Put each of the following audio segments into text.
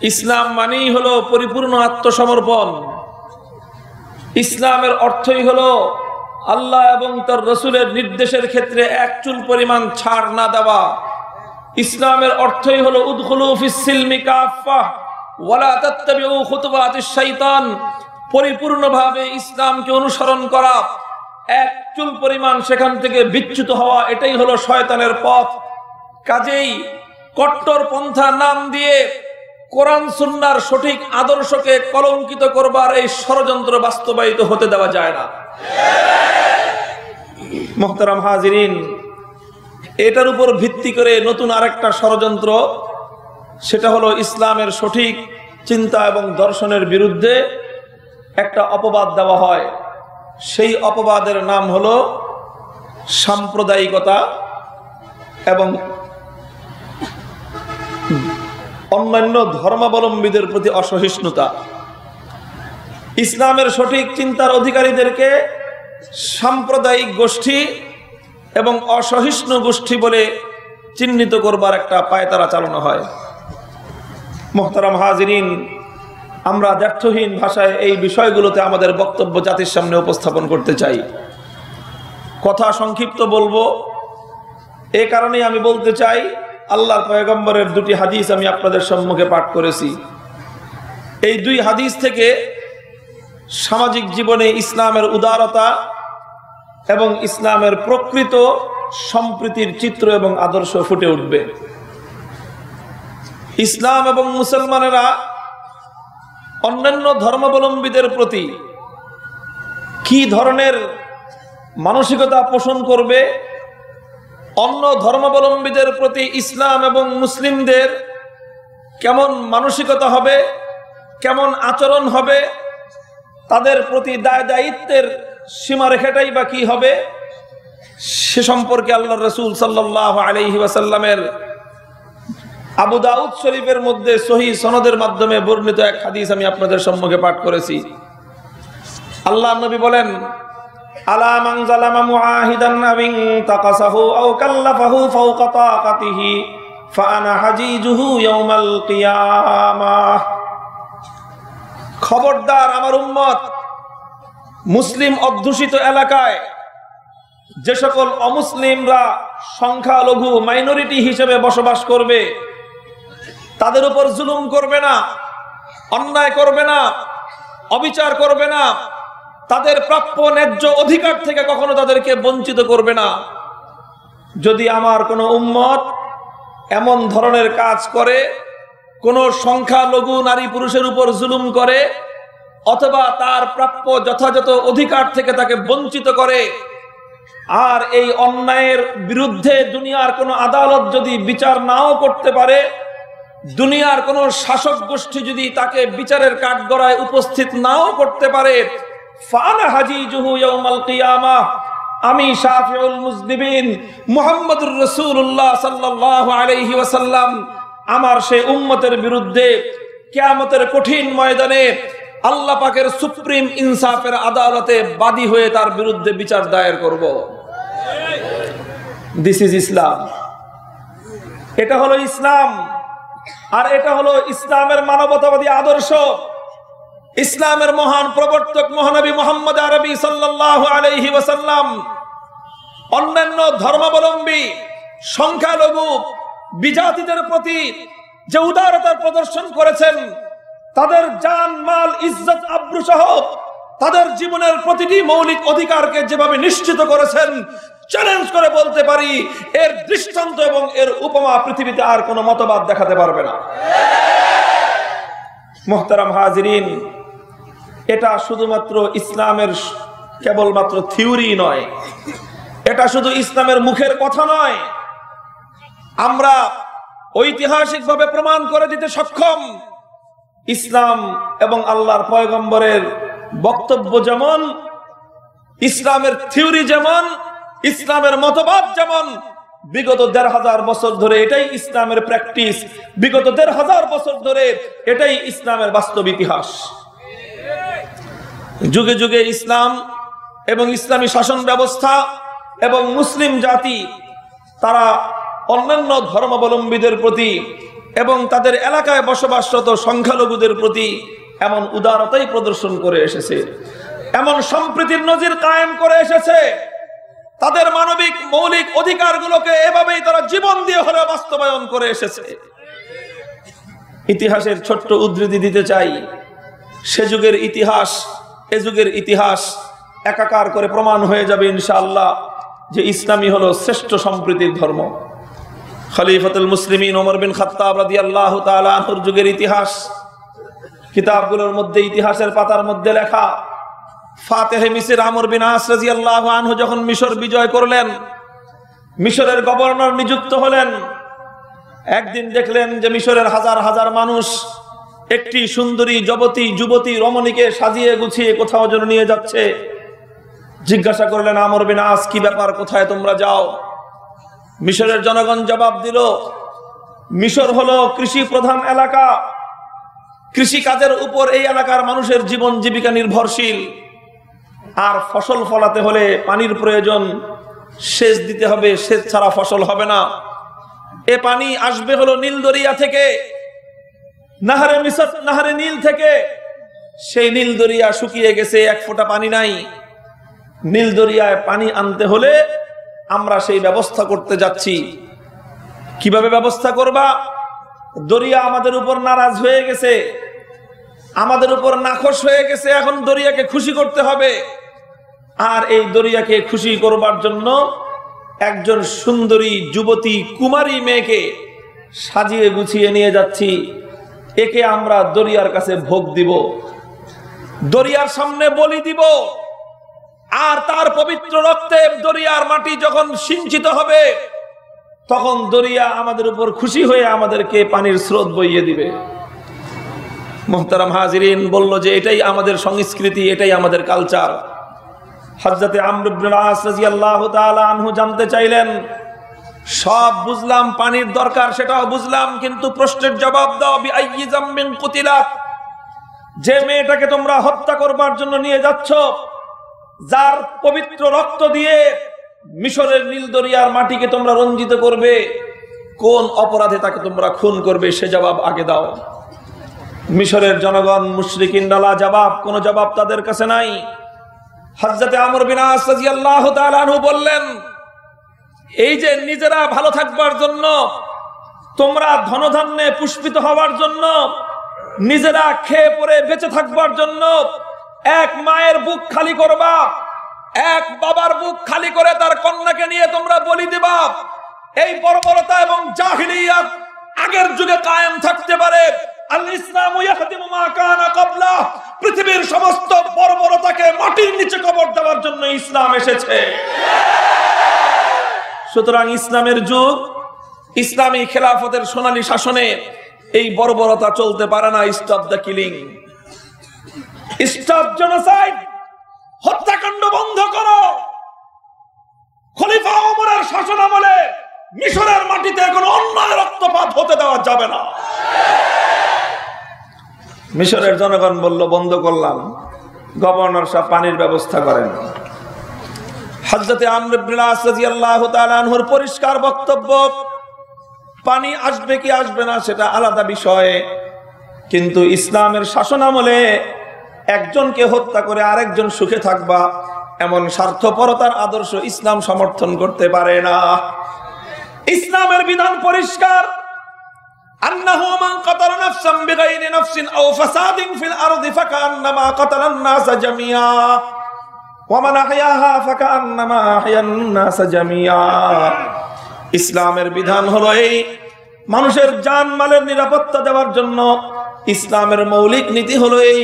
ইসলাম মানেই হলো পরিপূর্ণ আত্মসমর্পণ। ইসলামের অর্থই হলো আল্লাহ এবং তার রাসূলের নির্দেশের ক্ষেত্রে এক চুল পরিমাণ ছাড় না দেওয়া। ইসলামের অর্থই হলো উদখুলু ফিস সিলমি কাফা ওয়ালা তাত্তাবিউ খুতুওয়াতিশ শাইতান, পরিপূর্ণভাবে ইসলামকে অনুসরণ করা, এক চুল পরিমাণ সেখান থেকে বিচ্যুত হওয়া, এটাই হলো শয়তানের পথ। কাজেই কট্টর পন্থা নাম দিয়ে কোরআন সুন্নাহর সঠিক আদর্শকে কলঙ্কিত করবার এই ষড়যন্ত্র বাস্তবায়িত হতে দেওয়া যায় না। মুহতারাম হাজিরিন, এটার উপর ভিত্তি করে নতুন আরেকটা ষড়যন্ত্র, সেটা হলো ইসলামের সঠিক চিন্তা এবং দর্শনের বিরুদ্ধে একটা অপবাদ দেওয়া হয়। সেই অপবাদের নাম হলো সাম্প্রদায়িকতা এবং অন্যান্য ধর্মাবলম্বীদের প্রতি অসহিষ্ণুতা। ইসলামের সঠিক চিন্তার অধিকারীদেরকে সাম্প্রদায়িক গোষ্ঠী এবং অসহিষ্ণু গোষ্ঠী বলে চিহ্নিত করবার একটা পায়তারা চালানো হয়। মুহতারাম হাজিরিন, আমরা দ্ব্যর্থহীন ভাষায় এই বিষয়গুলোতে আমাদের বক্তব্য জাতির সামনে উপস্থাপন করতে চাই। কথা সংক্ষিপ্ত বলবো, এ কারণেই আমি বলতে চাই, আল্লাহর পয়গম্বরের দুটি হাদিস আমি আপনাদের সম্মুখে পাঠ করেছি। এই দুই হাদিস থেকে সামাজিক জীবনে ইসলামের উদারতা এবং ইসলামের প্রকৃত সম্প্রীতির চিত্র এবং আদর্শ ফুটে উঠবে। ইসলাম এবং মুসলমানেরা অন্যান্য ধর্মাবলম্বীদের প্রতি কি ধরনের মানসিকতা পোষণ করবে, অন্য ধর্মাবলম্বীদের প্রতি ইসলাম এবং মুসলিমদের কেমন মানসিকতা হবে, কেমন আচরণ হবে, তাদের প্রতি দায় দায়িত্বের সীমারেখাটাই বা কি হবে, সে সম্পর্কে আল্লাহর রাসূল সাল্লাল্লাহু আলাইহি ওয়াসাল্লামের আবু দাউদ শরীফের মধ্যে সহিহ সনদের মাধ্যমে বর্ণিত এক হাদিস আমি আপনাদের সম্মুখে পাঠ করেছি। আল্লাহর নবী বলেন, আলা মান যালামা মুআহিদান নাবিন তাকাসাহু আও কাল্লাফাহু ফাওকা তাকাতিহি ফাআনা হাজিজুহু ইয়াউমাল কিয়ামাহ। খবরদার আমার উম্মত, মুসলিম অধ্যুষিত এলাকায় যে সকল অমুসলিমরা সংখ্যালঘু মাইনরিটি হিসেবে বসবাস করবে, তাদের উপর জুলুম করবে না, অন্যায় করবে না, অবিচার করবে না, তাদের প্রাপ্য ন্যায্য অধিকার থেকে কখনো তাদেরকে বঞ্চিত করবে না। যদি আমার কোনো উম্মত এমন ধরনের কাজ করে, কোন সংখ্যালঘু নারী পুরুষের উপর জুলুম করে, অথবা তার প্রাপ্য যথাযথ অধিকার থেকে তাকে বঞ্চিত করে, আর এই অন্যায়ের বিরুদ্ধে দুনিয়ার কোনো আদালত যদি বিচার নাও করতে পারে, দুনিয়ার কোনো শাসক গোষ্ঠী যদি তাকে বিচারের কাঠগড়ায় উপস্থিত নাও করতে পারে, ফানা হাজিজুহু ইয়াউমাল কিয়ামাহ, আমি শাফিউল মুজনিবিন মুহাম্মদুর রাসূলুল্লাহ সাল্লাল্লাহু আলাইহি ওয়াসাল্লাম আমার সেই উম্মতের বিরুদ্ধে কিয়ামতের কঠিন ময়দানে আল্লাহ পাকের সুপ্রিম ইনসাফের আদালতে বাদী হয়ে তার বিরুদ্ধে বিচার দায়ের করব। দিস ইজ ইসলাম। এটা হলো ইসলাম, আর এটা হলো ইসলামের মানবতাবাদী আদর্শ। ইসলামের মহান প্রবর্তক মহানবী মুহাম্মদ আরবি সাল্লাল্লাহু আলাইহি ওয়াসাল্লাম অন্যান্য ধর্মাবলম্বী সংখ্যালঘু বিজাতিদের প্রতি যে উদারতার প্রদর্শন করেছেন, তাদের জান মাল ইজ্জত আব্রু সহ তাদের জীবনের প্রতিটি মৌলিক অধিকারকে যেভাবে নিশ্চিত করেছেন, চ্যালেঞ্জ করে বলতে পারি, এর দৃষ্টান্ত এবং এর উপমা পৃথিবীতে আর কোনো মতবাদ দেখাতে পারবে না। মুহতারাম হাজিরিন, এটা শুধুমাত্র ইসলামের কেবলমাত্র থিওরি নয়, এটা শুধু ইসলামের মুখের কথা নয়, আমরা ঐতিহাসিকভাবে প্রমাণ করে দিতে সক্ষম। ইসলাম এবং আল্লাহর পয়গম্বরের বক্তব্য যেমন, ইসলামের থিওরি যেমন, ইসলামের মতবাদ যেমন, বিগত ১৫০০ বছর ধরে এটাই ইসলামের প্র্যাকটিস, বিগত ১৫০০ বছর ধরে এটাই ইসলামের বাস্তব ইতিহাস। যুগে যুগে ইসলাম এবং ইসলামী শাসন ব্যবস্থা এবং মুসলিম জাতি তারা অন্যান্য ধর্মাবলম্বীদের প্রতি এবং তাদের এলাকায় বসবাসরত সংখ্যালঘুদের প্রতি এমন উদারতাই প্রদর্শন করে এসেছে, এমন সম্প্রীতির নজির কায়েম করে এসেছে। তাদের মানবিক মৌলিক অধিকারগুলোকে এভাবেই তারা জীবন দিয়ে হলে বাস্তবায়ন করে এসেছে। ইতিহাসের ছোট্ট উদ্ধৃতি দিতে চাই। সে যুগের ইতিহাস এ যুগের ইতিহাস একাকার করে প্রমাণ হয়ে যাবে ইনশাআল্লাহ যে ইসলামই হলো শ্রেষ্ঠ সম্প্রীতির ধর্ম। খলিফাতুল মুসলিমিন ওমর বিন খাত্তাব রাদিয়াল্লাহু তাআলা আনহুর যুগের ইতিহাস কিতাবগুলোর মধ্যে, ইতিহাসের পাতার মধ্যে লেখা। ফাতেহে মিসর আমর বিন আস রাদিয়াল্লাহু আনহু যখন মিশর বিজয় করলেন, মিশরের গভর্নর নিযুক্ত হলেন। একদিন দেখলেন যে মিশরের হাজার হাজার মানুষ একটি সুন্দরী যুবতী রমণীকে সাজিয়ে গুছিয়ে কোথাও যেন নিয়ে যাচ্ছে। জিজ্ঞাসা করলেন আমর বিন আস, কি ব্যাপার, কোথায় তোমরা যাও? মিশরের জনগণ জবাব দিল, মিশর হলো কৃষি প্রধান এলাকা, কৃষি কাজের উপর এই এলাকার মানুষের জীবন জীবিকা নির্ভরশীল। আর ফসল ফলাতে হলে পানির প্রয়োজন, সেচ দিতে হবে, সেচ ছাড়া ফসল হবে না। এ পানি আসবে হলো নীল দরিয়া থেকে, নাহারে নীল থেকে। সেই নীল দরিয়া শুকিয়ে গেছে, এক ফোঁটা পানি নাই। নীল দরিয়ায় পানি আনতে হলে আমরা সেই ব্যবস্থা করতে যাচ্ছি। কিভাবে ব্যবস্থা করবা? দরিয়া আমাদের উপর নারাজ হয়ে গেছে, আমাদের উপর নাখোশ হয়ে গেছে। এখন দরিয়াকে খুশি করতে হবে। আর এই দরিয়াকে খুশি করবার জন্য একজন সুন্দরী যুবতী কুমারী মেয়েকে সাজিয়ে গুছিয়ে নিয়ে যাচ্ছি। একে আমরা দরিয়ার কাছে ভোগ দিব, দরিয়ার সামনে বলি দিব। আর তার পবিত্র রক্তে দরিয়ার মাটি যখন সিঞ্চিত হবে, তখন দরিয়া আমাদের উপর খুশি হয়ে আমাদেরকে পানির স্রোত বইয়ে দিবে। মুহতারাম হাজিরিন, বলল যে এটাই আমাদের সংস্কৃতি, এটাই আমাদের কালচার। হযরতে আমর ইবনে আস রাদিয়াল্লাহু তাআলা আনহু জানতে চাইলেন, সব বুঝলাম, পানির দরকার সেটাও বুঝলাম, কিন্তু প্রশ্নের জবাব দাও, বিআইয়ি যামবিন কুতিলাত, যে মেয়েটাকে তোমরা হত্যা করবার জন্য নিয়ে যাচ্ছ, যার পবিত্র রক্ত দিয়ে মিশরের নীল দরিয়ার মাটিকে তোমরা রঞ্জিত করবে, কোন অপরাধে তাকে তোমরা খুন করবে, সে জবাব আগে দাও। মিশরের জনগণ মুশরিকিনরা লা জবাব, কোন জবাব তাদের কাছে নাই। হযরতে আমর বিন আস রাদিয়াল্লাহু তাআলা আনহু বললেন, এই যে নিজেরা ভালো থাকবার জন্য, তোমরা ধনধান্যে পুষ্পিত হওয়ার জন্য, নিজেরা খেয়ে পরে বেঁচে থাকবার জন্য এক মায়ের বুক খালি করবা, এক বাবার বুক খালি করে তার কন্যাকে নিয়ে তোমরা বলি দিবা। এই বর্বরতা এবং জাহিলিয়াত আগের যুগে কায়েম থাকতে পারে। আল ইসলামু ইয়াহদিমু মা কানা ক্বাবলা, পৃথিবীর সমস্ত বর্বরতাকে মাটির নিচে কবর দেওয়ার জন্য ইসলাম এসেছে। সুতরাং ইসলামের যুগ, ইসলামী খেলাফতের সোনালী শাসনে এই বর্বরতা চলতে পারে না। Stop the killing, stop genocide, হত্যাকাণ্ড বন্ধ করো। খলিফা ওমরের শাসনামলে মিশরের মাটিতে কোনো অন্যায় রক্তপাত হতে দেওয়া যাবে না। মিশরের জনগণ বলল, বন্ধ করলাম। গভর্নর সাহেব পানির ব্যবস্থা করেন। হযরতে আমর ইবনে আস রাদিয়াল্লাহু তাআলা আনহুর পরিষ্কার বক্তব্য, পানি আসবে কি আসবে না সেটা আলাদা বিষয়, কিন্তু ইসলামের শাসনামলে একজনকে হত্যা করে আরেকজন সুখে থাকবা, এমন স্বার্থপরতার আদর্শ ইসলাম সমর্থন করতে পারে না। ইসলামের বিধান পরিষ্কার, আন্নাহু মান কাতালা নাফসান বিগাইরি নাফসিন আও ফাসাদিন ফিল আরদি ফাকান্নামা কাতালান নাস জামিয়া ওয়া মান আহইয়াহা ফাকান্নামা আহইয়ান নাস জামিয়া। ইসলামের বিধান হলো এই, মানুষের জানমালের নিরাপত্তা দেওয়ার জন্য ইসলামের মৌলিক নীতি হলো এই,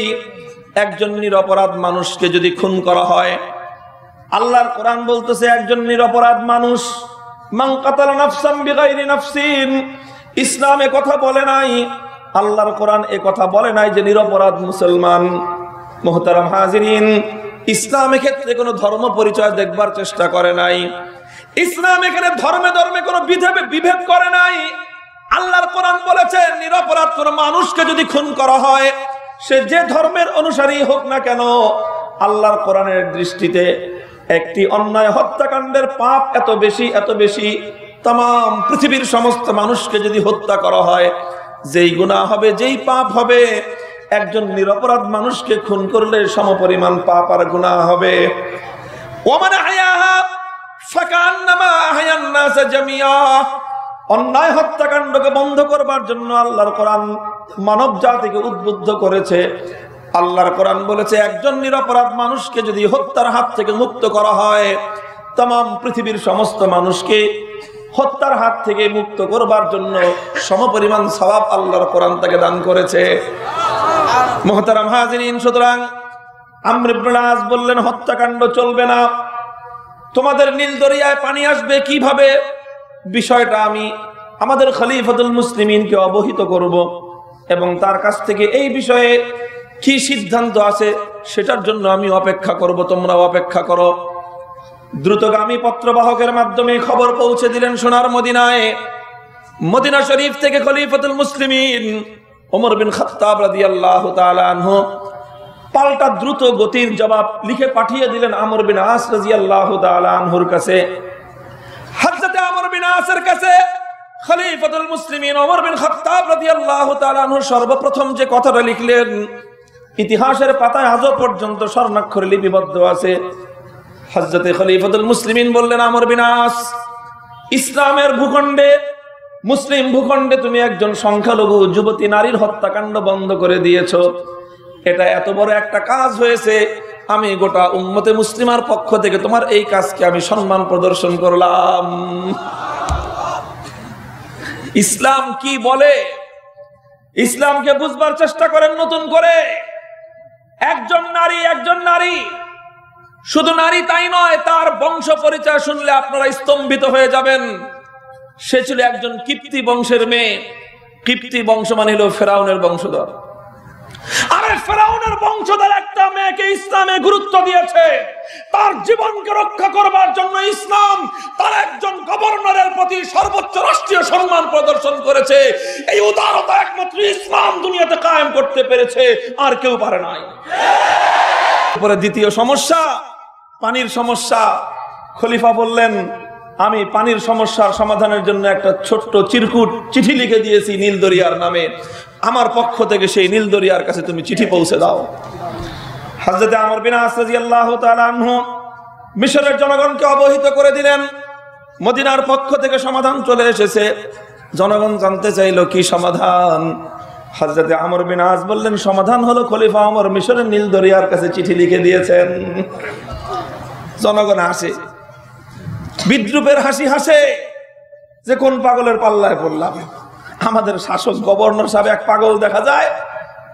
একজন নিরপরাধ মানুষকে যদি খুন করা হয়, আল্লাহর কোরআন বলতেছে একজন নিরপরাধ মানুষ, মান কাতালা নাফসান বিগাইরি নাফসিন, ইসলামে কথা বলে নাই, আল্লাহর কোরআন এ কথা বলে নাই যে নিরপরাধ মুসলমান। মুহতারাম হাজিরিন, ইসলাম ক্ষেত্রে কোনো ধর্ম পরিচয় দেখবার চেষ্টা করে নাই। ইসলাম এখানে ধর্মে ধর্মে কোনো বিভেদ করে নাই। আল্লাহর কোরআন বলেছে নিরপরাধ কোন মানুষকে যদি খুন করা হয়, সে যে ধর্মের অনুসারী হোক না কেন, আল্লাহর কোরআনের দৃষ্টিতে একটি অন্যায় হত্যাকাণ্ডের পাপ এত বেশি, তাম পৃথিবীর সমস্ত মানুষকে যদি হত্যা করা হয় যেই গুনাহ হবে, যেই পাপ হবে, একজন নিরপরাধ মানুষকে খুন করলে সমপরিমাণ পাপ আর গুনাহ হবে। ওমান আহয়াহা ফাকান্নামা আহয়ান নাস জামিয়া। অন্যায় হত্যাকাণ্ডকে বন্ধ করবার জন্য আল্লাহর কোরআন মানব জাতিকে উদ্বুদ্ধ করেছে। আল্লাহর কোরআন বলেছে, একজন নিরপরাধ মানুষকে যদি হত্যার হাত থেকে মুক্ত করা হয়, तमाम পৃথিবীর সমস্ত মানুষকে হত্যার হাত থেকে মুক্ত করবার জন্য সমপরিমাণ সওয়াব আল্লাহর কোরআন তাকে দান করেছে। মুহতারাম হাজিরিন, সুতরাং আমর ইবনে আস বললেন, হত্যাকাণ্ড চলবে না। তোমাদের নীল দরিয়ায় পানি আসবে কিভাবে, বিষয়টা আমি আমাদের খলিফাতুল মুসলিমিনকে অবহিত করব এবং তার কাছ থেকে এই বিষয়ে কি সিদ্ধান্ত আছে সেটার জন্য আমি অপেক্ষা করব, তোমরাও অপেক্ষা করো। দ্রুতগামী পত্রবাহকের মাধ্যমে খবর পৌঁছে দিলেন সোনার মদিনায়। মদিনা শরীফ থেকে খলিফাতুল মুসলিমিন ওমর বিন খাত্তাব রাদিয়াল্লাহু তাআলা আনহু পাল্টা দ্রুত গতির জবাব লিখে পাঠিয়ে দিলেন আমর বিন আস রাদিয়াল্লাহু তাআলা আনহুর কাছে। হযরত আমর বিন আসের কাছে খলিফাতুল মুসলিমিন ওমর বিন খাত্তাব রাদিয়াল্লাহু তাআলা আনহু সর্বপ্রথম যে কথাটা লিখলেন, ইতিহাসের পাতায় আজও পর্যন্ত স্বর্ণাক্ষরে লিপিবদ্ধ আছে। হযরত খলিফাতুল মুসলিমিন বললেন, আমর বিন আস, ইসলামের ভূখণ্ডে, মুসলিম ভূখণ্ডে তুমি একজন সংখ্যালঘু যুবতী নারীর হত্যাকাণ্ড বন্ধ করে দিয়েছো। এটা এত বড় একটা কাজ হয়েছে, আমি গোটা উম্মতে মুসলিমার পক্ষ থেকে তোমার এই কাজকে আমি সম্মান প্রদর্শন করলাম। ইসলাম কি বলে, ইসলামকে বুঝবার চেষ্টা করেন নতুন করে। একজন নারী, শুধু নারী তাই নয়, তার বংশ পরিচয় শুনলে আপনারা স্তম্ভিত হয়ে যাবেন। সে ছিল একজন কিপ্তি বংশের মেয়ে। কিপ্তি বংশ মানে হলো ফেরাউনের বংশধর। আরে ফেরাউনের বংশধর একটা মেয়েকে ইসলামে গুরুত্ব দিয়েছে। তার জীবনকে রক্ষা করবার জন্য ইসলাম তার একজন গভর্নরের প্রতি সর্বোচ্চ রাষ্ট্রীয় সম্মান প্রদর্শন করেছে। এই উদারতা একমাত্র ইসলাম দুনিয়াতে কায়েম করতে পেরেছে, আর কেউ পারে নাই। পরে দ্বিতীয় সমস্যা, পানির সমস্যা। খলিফা বললেন, আমি পানির সমস্যার সমাধানের জন্য একটা ছোট্ট চিরকুট চিঠি লিখে দিয়েছি নীল দরিয়ার নামে, আমার পক্ষ থেকে সেই নীল দরিয়ার কাছে তুমি চিঠি পৌঁছে দাও। হযরত আমর বিন আস রাদিয়াল্লাহু তাআলা আনহু মিশরের জনগণকে অবহিত করে দিলেন, মদিনার পক্ষ থেকে সমাধান চলে এসেছে। জনগণ জানতে চাইল কি সমাধান। হযরত আমর বিন আস বললেন, সমাধান হলো খলিফা ওমর মিশরের নীল দরিয়ার কাছে চিঠি লিখে দিয়েছেন। জনগণ হাসে, বিদ্রুপের হাসি হাসে যে কোন পাগলের পাল্লায় পড়লাম। আমাদের শাসক গভর্নর সাহেব এক পাগল দেখা যায়,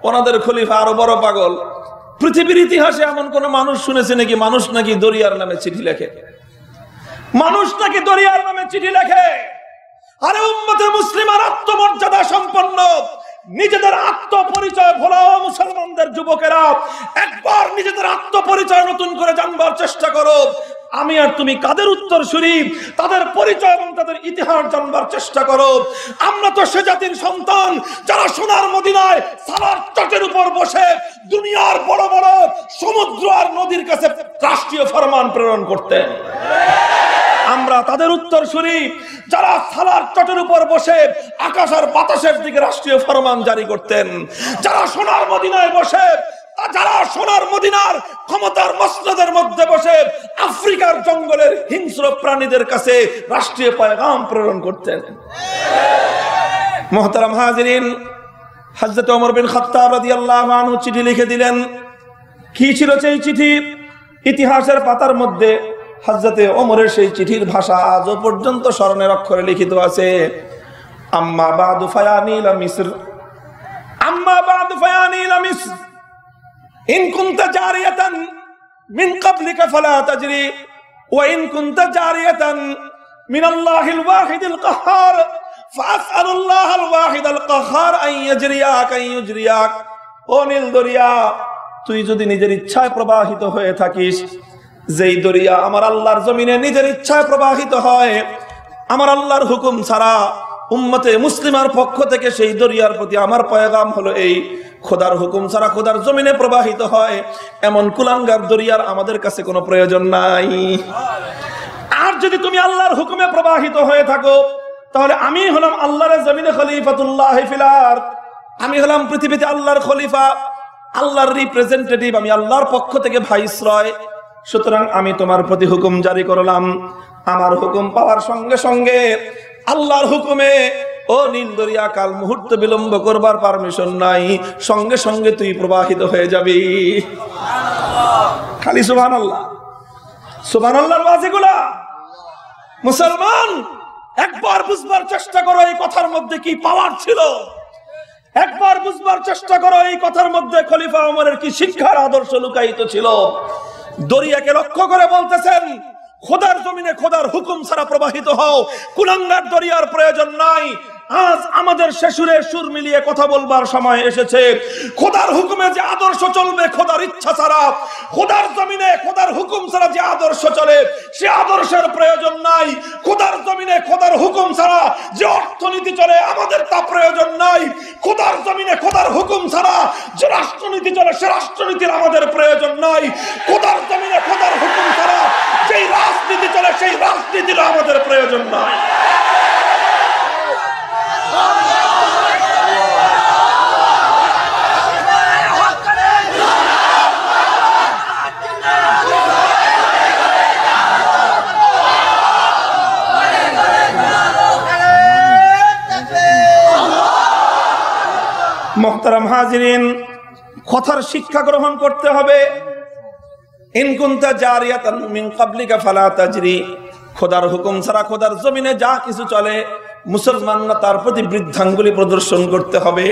ওনাদের খলিফা আরো বড় পাগল। পৃথিবীর ইতিহাসে এমন কোন মানুষ শুনেছে নাকি মানুষ নাকি দরিয়ার নামে চিঠি লেখে? মানুষ নাকি দরিয়ার নামে চিঠি লেখে? আরে উম্মতে মুসলিমার আত্মমর্যাদা সম্পন্ন, নিজেদের আত্মপরিচয় ভোলা মুসলমানদের যুবকেরা একবার নিজেদের আত্মপরিচয় নতুন করে জানবার চেষ্টা করো। আমি আর তুমি কাদের উত্তরসূরি, তাদের পরিচয় এবং তাদের ইতিহাস জানবার চেষ্টা করো। আমরা তো সে জাতির সন্তান যারা সোনার মদিনায় সালার তটের উপর বসে দুনিয়ার বড় বড় সমুদ্র আর নদীর কাছে রাষ্ট্রীয় ফরমান প্রেরণ করতেন। আমরা তাদের উত্তরসূরি যারা সালার তটের উপর বসে আকাশ আর বাতাসের দিকে রাষ্ট্রীয় ফরমান জারি করতেন। যারা সোনার মদিনায় বসে, যারা সোনার মদিনার ক্ষমতার মসনদের মধ্যে বসে আফ্রিকার জঙ্গলের হিংস্র প্রাণীদের কাছে রাষ্ট্রীয় পয়গাম প্রেরণ করতেন। মুহতারাম হাজিরিন, হযরত ওমর বিন খাত্তাব রাদিয়াল্লাহু আনহু চিঠি লিখে দিলেন। কি ছিল সেই চিঠি? ইতিহাসের পাতার মধ্যে হযরত ওমরের সেই চিঠির ভাষা আজও পর্যন্ত স্মরণের অক্ষরে লিখিত আছে। আম্মা বাদু ফায়ানি ইলা মিসর, আম্মা বাদু ফায়ানি ইলা মিসর ইন কুনতা জারিয়াতান মিন ক্বাবলিকা ফালা তাজরি ওয়া ইন কুনতা জারিয়াতান মিন আল্লাহিল ওয়াহিদিল কাহ্হার ফাসআলুল্লাহাল ওয়াহিদাল কাহ্হার আন ইয়াজরিয়াক আন ইউজরিয়াক। ও নীল দরিয়া, তুই যদি নিজের ইচ্ছায় প্রবাহিত হয়ে থাকিস, যেই দরিয়া আমার আল্লাহর জমিনে নিজের ইচ্ছায় প্রবাহিত হয়, আমার আল্লাহর হুকুম ছাড়া উম্মতে মুসলিমার পক্ষ থেকে সেই দরিয়ার প্রতি আমার পয়গাম হলো এই, খোদার হুকুম ছাড়া খোদার জমিনে প্রবাহিত হয় এমন কুলাঙ্গার দরিয়ার আমাদের কাছে কোনো প্রয়োজন নাই। আর যদি তুমি আল্লাহর হুকুমে প্রবাহিত হয়ে থাকো, তাহলে আমি হলাম আল্লাহর জমিনে খলিফাতুল্লাহ ফিল আরদ, আমি হলাম পৃথিবীতে আল্লাহর খলিফা, আল্লাহর রিপ্রেজেন্টেটিভ, আমি আল্লাহর পক্ষ থেকে ভাইসরয়। সুতরাং আমি তোমার প্রতি হুকুম জারি করলাম। আমার হুকুম পাওয়ার সঙ্গে সঙ্গে আল্লাহর হুকুমে ও নীল দরিয়া কাল মুহূর্ত বিলম্ব করবার পারমিশন নাই, সঙ্গে সঙ্গে তুই প্রবাহিত হয়ে যাবি। খালি সুবহানাল্লাহ, সুবহানাল্লাহর ওয়াজিগুলা। মুসলমান, একবার বুঝবার চেষ্টা করো এই কথার মধ্যে কি পাওয়ার ছিল। একবার বুঝবার চেষ্টা করো এই কথার মধ্যে খলিফা ওমরের কি শিক্ষার আদর্শ লুকায়িত ছিল। দরিয়াকে লক্ষ্য করে বলতেছেন, খোদার জমিনে খোদার হুকুম ছাড়া প্রবাহিত হও, কুলাঙ্গার দরিয়ার প্রয়োজন নাই। আজ আমাদের শেষুরে সুর মিলিয়ে কথা বলবার সময় এসেছে। খোদার হুকুমে যে আদর্শ চলবে, খোদার ইচ্ছা ছাড়া, খোদার জমিনে খোদার হুকুম ছাড়া যে আদর্শ চলে, সে আদর্শের প্রয়োজন নাই। খোদার জমিনে খোদার হুকুম ছাড়া যে অর্থনীতি চলে, আমাদের তা প্রয়োজন নাই। খোদার জমিনে খোদার হুকুম ছাড়া যে রাষ্ট্রনীতি চলে, সে রাষ্ট্রনীতির আমাদের প্রয়োজন নাই। খোদার জমিনে খোদার হুকুম ছাড়া যেই রাজনীতি চলে, সেই রাজনীতির আমাদের প্রয়োজন নাই। মুহতারাম হাজিরিন, কথার শিক্ষা গ্রহণ করতে হবে। ইন কুনতা জারিয়াতান মিন ক্বাবলিকা ফালা তাজরি, খোদার হুকুম ছাড়া খোদার জমিনে যা কিছু চলে, মুসলমানরা তার প্রতি বৃদ্ধাঙ্গুলি প্রদর্শন করতে হবে।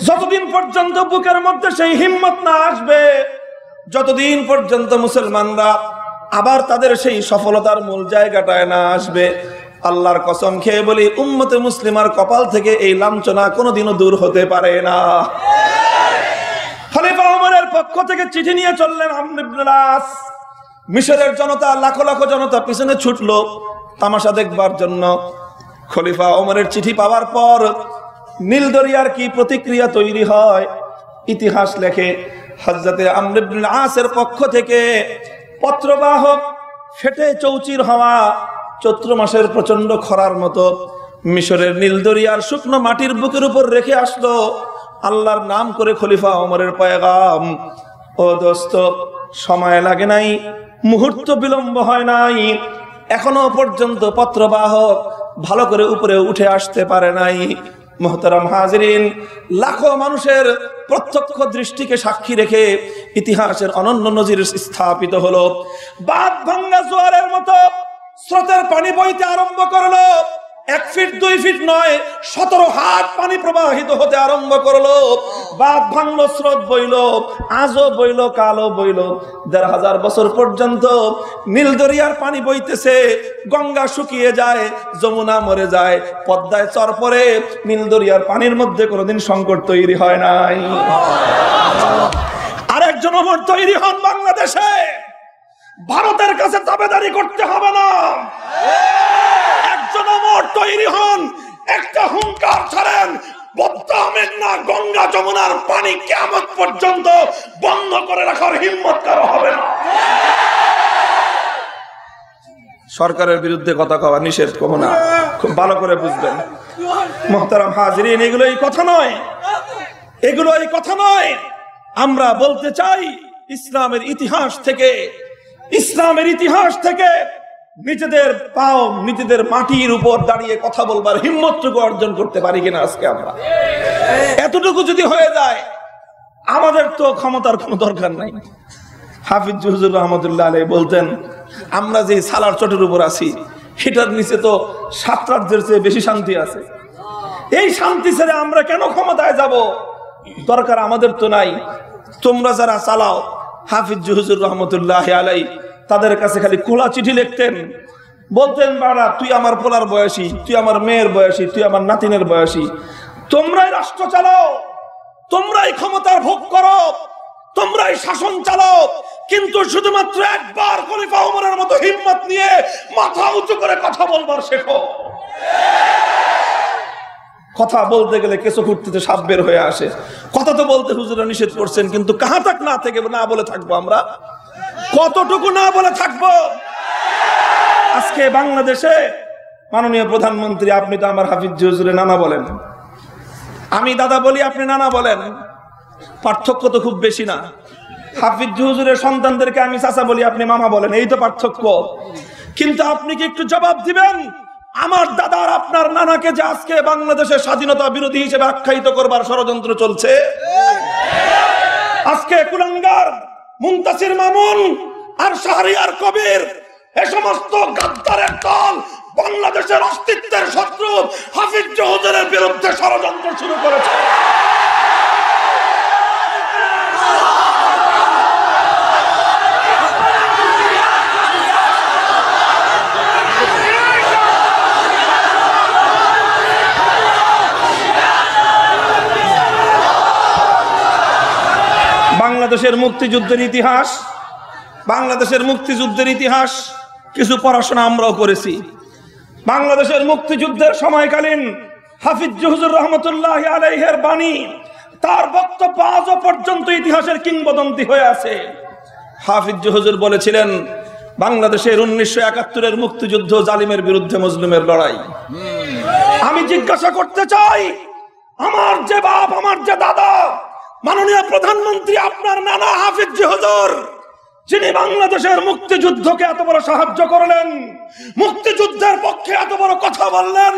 যতদিন পর্যন্ত বুকের মধ্যে সেই হিম্মত না আসবে, যতদিন পর্যন্ত মুসলমানরা আবার তাদের সেই সফলতার মূল জায়গাটায় না আসবে, আল্লাহর কসম খেয়ে বলি, উম্মতে মুসলিমার কপাল থেকে এই লাঞ্ছনা কোনোদিনও দূর হতে পারে না। খলিফা ওমরের পক্ষ থেকে চিঠি নিয়ে চললেন আমর ইবনে আস। মিশরের জনতা, লাখো লাখো জনতা পিছনে ছুটলো তামাশা দেখবার জন্য। খলিফা ওমরের চিঠি পাওয়ার পর নীল দরিয়ার কি প্রতিক্রিয়া তৈরি হয়, ইতিহাস লেখে। হযরতে আমর ইবনে আসের পক্ষ থেকে পত্রবাহক ফেটে চৌচির হওয়া চৈত্র মাসের প্রচন্ড খরার মতো মিশরের নীল দরিয়ার শুকনো মাটির বুকের উপর রেখে আসলো আল্লাহর নাম করে খলিফা ওমরের পয়গাম। ও দোস্ত, সময় লাগে নাই, মুহূর্ত বিলম্ব হয় নাই, এখনো পর্যন্ত পত্রবাহক ভালো করে উপরে উঠে আসতে পারে নাই। মুহতারাম হাজিরিন, লাখো মানুষের প্রত্যক্ষ দৃষ্টিকে সাক্ষী রেখে ইতিহাসের অনন্য নজির স্থাপিত হলো। বাঁধ ভাঙ্গা জোয়ারের মতো স্রোতের পানি বইতে আরম্ভ করলো। 1 ফিট 2 ফিট নয়, 17 হাত পানি প্রবাহিত হতে আরম্ভ করলো। বাঁধ ভাঙলো, স্রোত বইলো, আজও বইলো, কালও বইলো। 1500 বছর পর্যন্ত নীল দরিয়ার পানি বইতেছে। গঙ্গা শুকিয়ে যায়, যমুনা মরে যায়, পদ্মায় চর পড়ে, নীল দরিয়ার পানির মধ্যে কোনোদিন সংকট তৈরি হয় নাই। আরেকজন ওমর তৈরি হন বাংলাদেশে। ভারতের কাছে দাবেদারি করতে হবে না, একজন ওমর তৈরি হন, একটা হুঙ্কার ছাড়েন, পদ্মা, মেঘনা, গঙ্গা, যমুনার পানি কিয়ামত পর্যন্ত বন্ধ করে রাখার হিম্মত কারো হবে না। সরকারের বিরুদ্ধে কথা কওয়া নিষেধ, কব না, খুব ভালো করে বুঝবেন। মুহতারাম হাজিরিন, এগুলো এই কথা নয়, এগুলো এই কথা নয়। আমরা বলতে চাই, ইসলামের ইতিহাস থেকে, ইসলামের ইতিহাস থেকে নিজেদের পাও, নিজেদের মাটির উপর দাঁড়িয়ে কথা বলবার হিম্মতটুকু অর্জন করতে পারি কিনা আজকে আমরা। এতটুকু যদি হয়ে যায়, আমাদের তো ক্ষমতার কোনো দরকার নাই। হাফিজ হুজুর রহমতুল্লাহ আলাইহি বলতেন, আমরা যে সালার চটের উপর আছি, সেটার নিচে তো 7 রাজ্যের চেয়ে বেশি শান্তি আছে। এই শান্তি ছেড়ে আমরা কেন ক্ষমতায় যাব? দরকার আমাদের তো নাই। তোমরা যারা চালাও, হাফিজ হুজুর রহমতুল্লাহ আলাইহি তাদের কাছে খালি খোলা চিঠি লিখতেন, বলতেন, বাড়া, তুই আমার পোলার বয়সী, তুই আমার মেয়ের বয়সী, তুই আমার নাতিনের বয়সী, তোমরাই রাষ্ট্র চালাও, তোমরাই ক্ষমতার ভোগ করো, তোমরাই শাসন চালাও, কিন্তু শুধুমাত্র একবার খলিফা ওমরের মতো হিম্মত নিয়ে মাথা উঁচু করে কথা বলবার শেখো। কথা বলতে গেলে কেঁচো খুঁড়তে সাপ বের হয়ে আসে। কথা তো বলতে হুজুরা নিষেধ করছেন, কিন্তু কাহা তাক না থেকে না বলে থাকবো আমরা, কতটুকু না বলে থাকবো। আজকে বাংলাদেশে মাননীয় প্রধানমন্ত্রী, আপনি তো আমার হাফিজ হুজুরে নানা বলেন, আমি দাদা বলি, আপনি নানা বলেন, পার্থক্য তো খুব বেশি না। হাফিজ হুজুরের সন্তানদেরকে আমি চাচা বলি, আপনি মামা বলেন, এই তো পার্থক্য। কিন্তু আপনি কি একটু জবাব দিবেন, আমার দাদার আপনার নানাকে যে আজকে বাংলাদেশের স্বাধীনতা বিরোধী হিসেবে আখ্যায়িত করবার ষড়যন্ত্র চলছে, আজকে কুলাঙ্গার মুনতাসির মামুন আর শাহরিয়ার কবির এ সমস্ত গাদ্দারের দল বাংলাদেশের অস্তিত্বের শত্রু হাফিজ হুজুরের বিরুদ্ধে ষড়যন্ত্র শুরু করেছে। বাংলাদেশের মুক্তিযুদ্ধের ইতিহাস কিছু পড়াশোনা আমরাও করেছি। বাংলাদেশের মুক্তিযুদ্ধের সময়কালীন হাফিজ হুজুর রহমতুল্লাহ আলাইহির বাণী, তার বক্তব্য আজও পর্যন্ত ইতিহাসের কিংবদন্তি হয়ে আছে। হাফিজ হুজুর বলেছিলেন, বাংলাদেশের 1971-এর মুক্তিযুদ্ধ জালিমের বিরুদ্ধে মজলুমের লড়াই। আমি জিজ্ঞাসা করতে চাই, আমার যে বাপ, আমার যে দাদা, মাননীয় প্রধানমন্ত্রী আপনার নানা হাফিজ হুজুর, যিনি বাংলাদেশের মুক্তিযুদ্ধকে এত বড় সাহায্য করলেন, মুক্তিযুদ্ধের পক্ষে এত বড় কথা বললেন,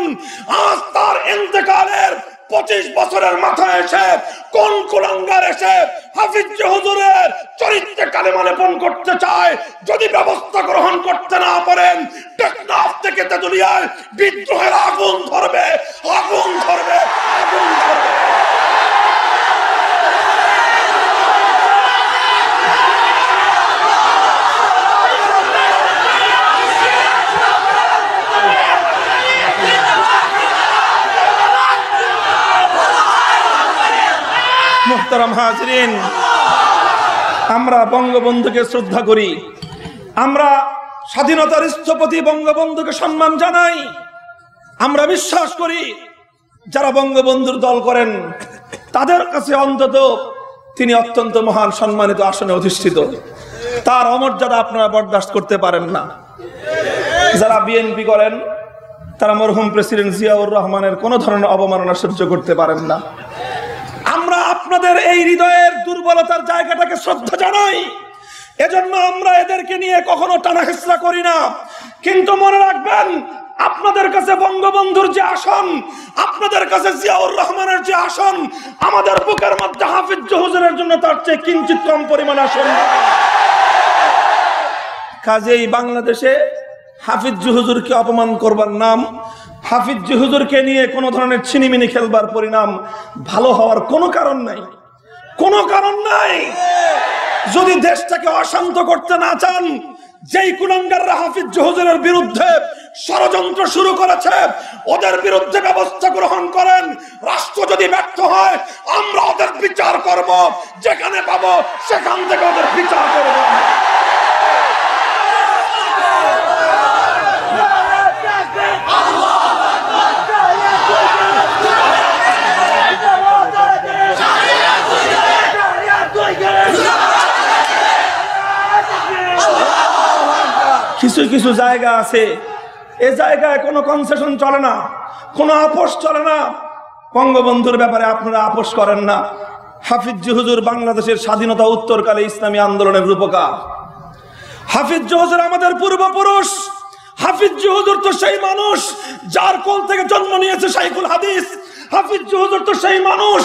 আজ তার ইন্তেকালের 25 বছরের মাথায় এসে কোন কুলাঙ্গার এসে হাফিজ হুজুরের চরিত্রে কালেমা লেপন করতে চায়, যদি ব্যবস্থা গ্রহণ করতে না পারেন, টেকনাফ থেকে তেতুলিয়ায় বিদ্রোহের আগুন ধরবে, আগুন ধরবে, আগুন ধরবে। মুহতারাম হাজরিন, আমরা বঙ্গবন্ধুকে শ্রদ্ধা করি, আমরা স্বাধীনতার স্থপতি বঙ্গবন্ধুকে সম্মান জানাই। আমরা বিশ্বাস করি যারা বঙ্গবন্ধুর দল করেন তাদের কাছে অন্তত তিনি অত্যন্ত মহান সম্মানিত আসনে অধিষ্ঠিত, তার অমর্যাদা আপনারা বরদাস্ত করতে পারেন না। যারা বিএনপি করেন তারা মরহুম প্রেসিডেন্ট জিয়াউর রহমানের কোন ধরনের অবমাননা সহ্য করতে পারেন না। আমরা আপনাদের এই হৃদয়ের দুর্বলতার জায়গাটাকে শ্রদ্ধা জানাই, এজন্য আমরা এদেরকে নিয়ে কখনো টানাহেচড়া করি না। কিন্তু মনে রাখবেন, আপনাদের কাছে বঙ্গবন্ধুর যে আসন, আপনাদের কাছে জিয়াউর রহমানের যে আসন, আমাদের বুকের মধ্যে হাফিজ হুজুরের জন্য তার চেয়ে কিঞ্চিত কম পরিমাণ আসন। কাজেই বাংলাদেশে হাফিজ হুজুরকে অপমান করবার নাম, হাফিজ হুজুরকে নিয়ে কোন ধরনের ছিনিমিনি খেলবার পরিণাম ভালো হওয়ার কোনো কারণ নাই, কোনো কারণ নাই। যদি দেশটাকে অশান্ত করতে না চান, যেই কুলাঙ্গাররা হাফিজ হুজুরের বিরুদ্ধে ষড়যন্ত্র শুরু করেছে, ওদের বিরুদ্ধে ব্যবস্থা গ্রহণ করেন। রাষ্ট্র যদি ব্যর্থ হয়, আমরা ওদের বিচার করব, যেখানে পাবো সেখান থেকে ওদের বিচার করব। কিছু কিছু জায়গা আছে, এ জায়গায় কোনো কনসেশন চলে না, কোনো আপোষ চলে না। বঙ্গবন্ধুর ব্যাপারে আপনারা আপোষ করেন না। হাফিজ হুজুর বাংলাদেশের স্বাধীনতা উত্তরকালে ইসলামী আন্দোলনের রূপকার। হাফিজ হুজুর আমাদের পূর্বপুরুষ। হাফিজ হুজুর তো সেই মানুষ যার কোল থেকে জন্ম নিয়েছে শাইখুল হাদিস। হাফিজ হুজুর তো সেই মানুষ